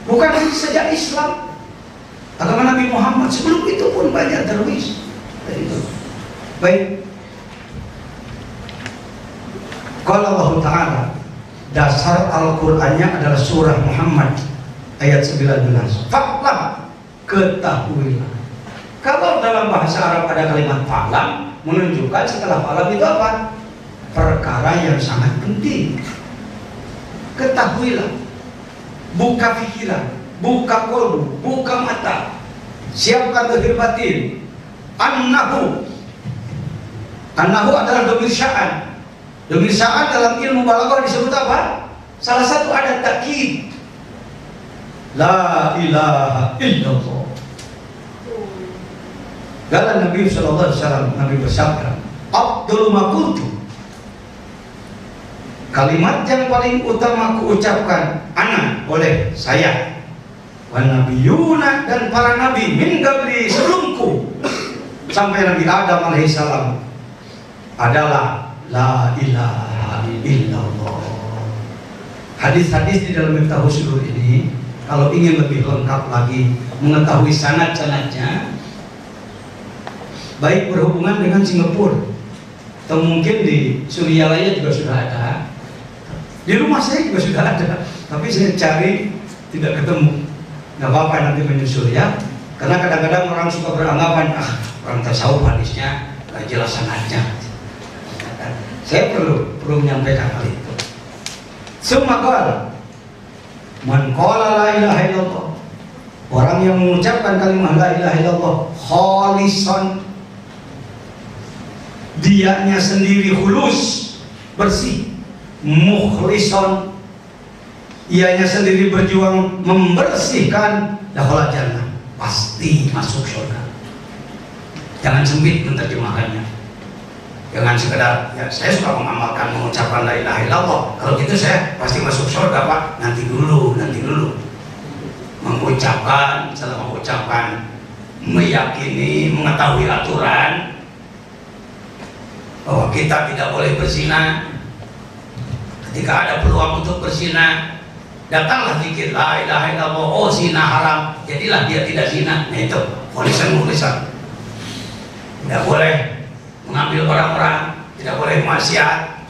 Bukan sejak Islam. Agama Nabi Muhammad sebelum itu pun banyak darwis. Baik. Qala Allah Ta'ala, dasar Al-Qur'annya adalah surah Muhammad ayat 19. Fa'lam, ketahuilah. Kalau dalam bahasa Arab ada kalimat fa'lam, menunjukkan setelah fa'lam itu apa? Perkara yang sangat penting. Ketahuilah, buka pikiran, buka kolbu, buka mata, siapkan zahir batin. Annahu adalah dhamir sya'an. Dhamir sya'an dalam ilmu balaghah disebut apa? Salah satu ada takkid. La ilaha illallah. Kala Nabi sallallahu alaihi wasallam, Nabi bersabda, "Afdalu ma qultu." Kalimat yang paling utama kuucapkan ana oleh saya, wa nabiyuna, dan para nabi min qabli sebelumku sampai Nabi Adam alaihissalam adalah la ilaha illallah. Hadis-hadis di dalam Miftahul Sudur ini kalau ingin lebih lengkap lagi mengetahui sanad-sanadnya, baik berhubungan dengan Singapura atau mungkin di Suryalaya juga sudah ada. Di rumah saya juga sudah ada, tapi saya cari tidak ketemu. Nggak apa-apa, nanti menyusul ya. Karena kadang-kadang orang suka beranggapan, orang tasawuf hadisnya nggak jelas sanadnya. Saya perlu menyampaikan hal itu. Semakal man qala la ilaha illallah, orang yang mengucapkan kalimat la ilaha illallah khalisan, dianya sendiri khulus, bersih, mukhlison, ianya sendiri berjuang membersihkan, dakhala jannah, pasti masuk surga. Jangan sempit menerjemahkannya. Jangan sekedar ya saya suka mengamalkan mengucapkan la ilaha illallah, kalau gitu saya pasti masuk surga Pak. Nanti dulu. Mengucapkan, setelah mengucapkan, meyakini, mengetahui aturan bahwa kita tidak boleh berzina. Ketika ada peluang untuk berzina Datanglah zikir la ilaha illallah, oh zina haram, jadilah dia tidak zina. Nah itu tulisan. Tidak boleh mengambil orang-orang, tidak boleh maksiat,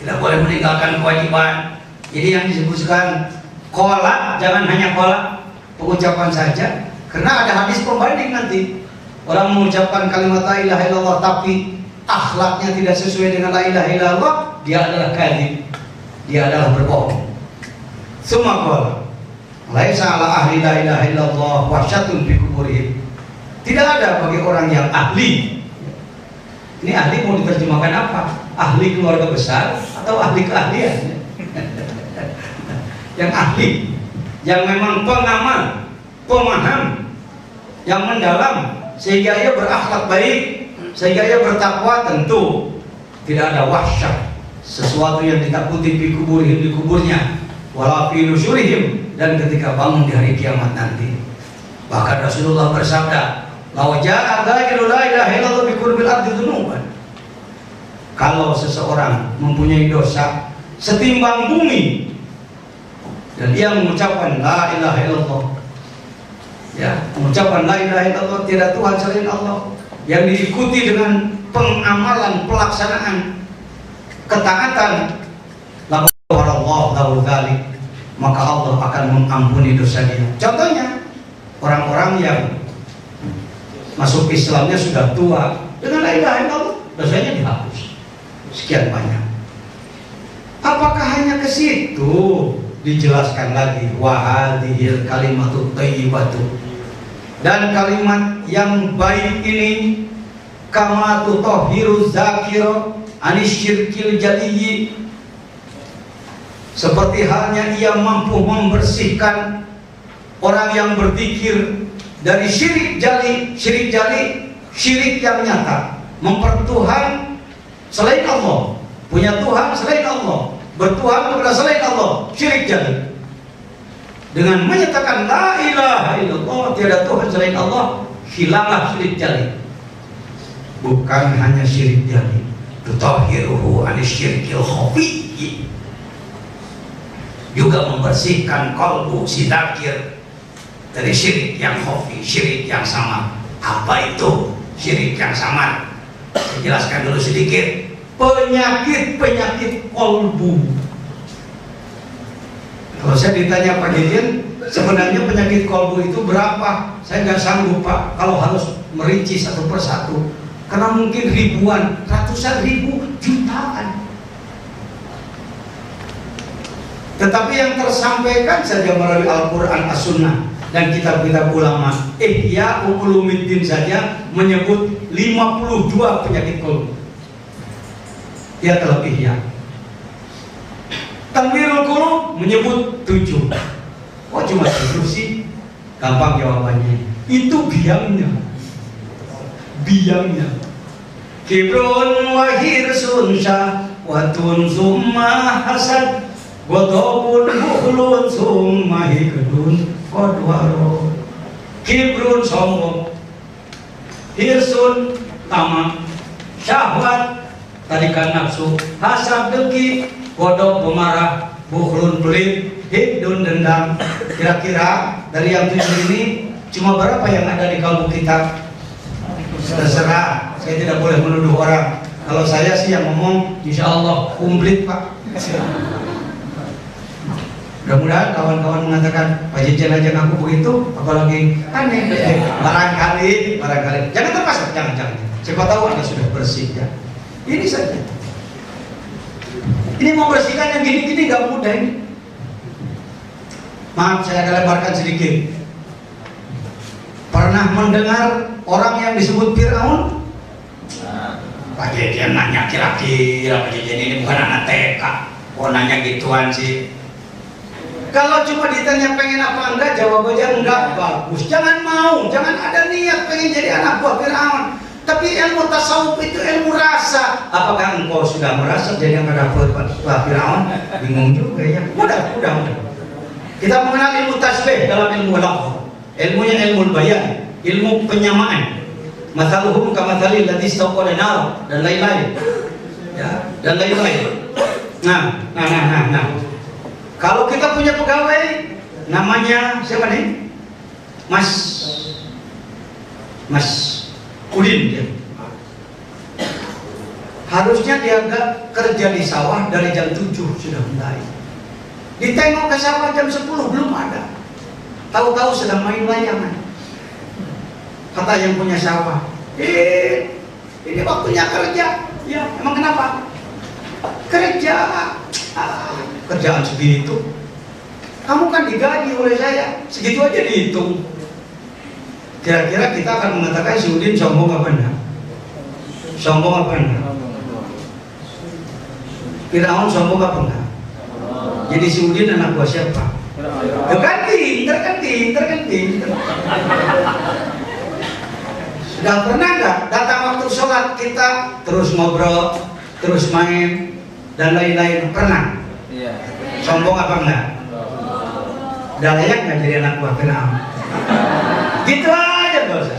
tidak boleh meninggalkan kewajiban. Jadi yang disebutkan kolak, jangan hanya kolak pengucapan saja, karena ada hadis pembanding nanti. Orang mengucapkan kalimat la ilaha illallah tapi akhlaknya tidak sesuai dengan la ilaha illallah, dia adalah kadzib, dia adalah berbohong. Semua kolak laisa ala ahli la ilaha illallah wahsyatun fi kuburihim. Tidak ada bagi orang yang ahli. Ini ahli mau diterjemahkan apa? Ahli keluarga besar atau ahli keahlian? Yang ahli, yang memang pengamal, pemaham, yang mendalam, sehingga ia berakhlak baik, sehingga ia bertakwa. Tentu tidak ada wahsyat, sesuatu yang ditakuti di kuburnya, wala fi nusyurihim, dan ketika bangun di hari kiamat nanti. Bahkan Rasulullah bersabda, "Law jaa'a ghairu la ilaha illallah bi qurbil ardi dzunuban." Kalau seseorang mempunyai dosa setimbang bumi dan dia mengucapkan la ilaha illallah, ya, mengucapkan la ilaha illallah, tidak Tuhan selain Allah, yang diikuti dengan pengamalan, pelaksanaan, ketaatan, maka Allah akan mengampuni dosa dia. Contohnya orang-orang yang masuk Islamnya sudah tua, dengan la ilaha illallah dosanya dihapus sekian banyak. Apakah hanya ke situ? Dijelaskan lagi, wa hadhil kalimatut thayyibatu, dan kalimat yang baik ini kama tutahhiru zakira anisyirkil jaliyyi, seperti halnya ia mampu membersihkan orang yang berzikir dari syirik jali, syirik yang nyata, mempertuhan selain Allah, punya Tuhan selain Allah, bertuhan kepada selain Allah, syirik jali. Dengan menyatakan la ilaha illallah, tiada Tuhan selain Allah, hilanglah syirik jali. Bukan hanya syirik jali, tutahhiruhu anisyirkil khafiyyi, juga membersihkan kalbu si dzakir dari syirik yang khafi, syirik yang samar. Apa itu syirik yang samar? Saya jelaskan dulu sedikit. Penyakit kalbu. Kalau saya ditanya Pak Jejen, sebenarnya penyakit kalbu itu berapa? Saya nggak sanggup Pak, kalau harus merinci satu persatu, karena mungkin ribuan, ratusan ribu, jutaan. Tetapi yang tersampaikan saja melalui Al-Quran, As-Sunnah, dan kitab-kitab ulama, Ihya Ulumuddin saja menyebut 52 penyakit kalbu. Dia telah ihya. Tanwirul Qulub menyebut 7. Oh cuma 7 sih? Gampang jawabannya. Itu biangnya. Kibrun wa hirsun syahwatun summa hasad, ghadabun buhlun summa hikdun qadwaro. Kibrun sombong, hirsun tamak, syahwat tadikan nafsu, hasad dengki, godok pemarah, buhlun pelit, hikdun dendam. Kira-kira dari yang 7 ini cuma berapa yang ada di kalbu kita? Terserah, saya tidak boleh menuduh orang. Kalau saya sih yang ngomong, insya Allah komplit Pak. Mudah-mudahan kawan-kawan mengatakan Pak Jejen aja ngaku begitu, apalagi aneh. Barangkali. Jangan terpaksa, jangan. Siapa tahu Anda sudah bersih ya. Ini saja. Ini mau bersihkan yang gini-gini gak mudah ini. Maaf, saya akan lebarkan sedikit. Pernah mendengar orang yang disebut Fir'aun? Pak Jejen nanya kira-kira Pak Jejen ini bukan anak TK. Oh nanya gituan sih. Kalau cuma ditanya pengen apa enggak, jawabannya enggak, bagus. Jangan mau, jangan ada niat pengen jadi anak buah Fir'aun. Tapi ilmu tasawuf itu ilmu rasa. Apakah engkau sudah merasa jadi anak buah Fir'aun? Bingung juga ya. Mudah. Kita mengenal ilmu tasbih dalam ilmu lafaz. Ilmunya ilmu bayan, ilmu penyamaan. Mathaluhum kamathalil ladzi istawqada nar, dan lain-lain. Ya, dan lain-lain. Nah. Kalau kita punya pegawai namanya siapa nih? Mas Udin ya. Harusnya dia gak kerja di sawah dari jam 7 sudah mulai. Ditengok ke sawah jam 10 belum ada. Tahu-tahu sedang main layangan. Kata yang punya sawah, ini waktunya kerja. Ya, emang kenapa? Kerja. Kerjaan segitu. Kamu kan digaji oleh saya, segitu aja dihitung. Kira-kira kita akan mengatakan si Udin sombong apa enggak? Sombong apa enggak? Firaun sombong apa enggak? Jadi si Udin anak buah siapa? Pinter. Sudah pernah nggak datang waktu sholat kita terus ngobrol, terus main dan lain-lain? Pernah? Iya. Sombong apa enggak? Udah layak nggak jadi anak buah Firaun? Gitu aja gak usah.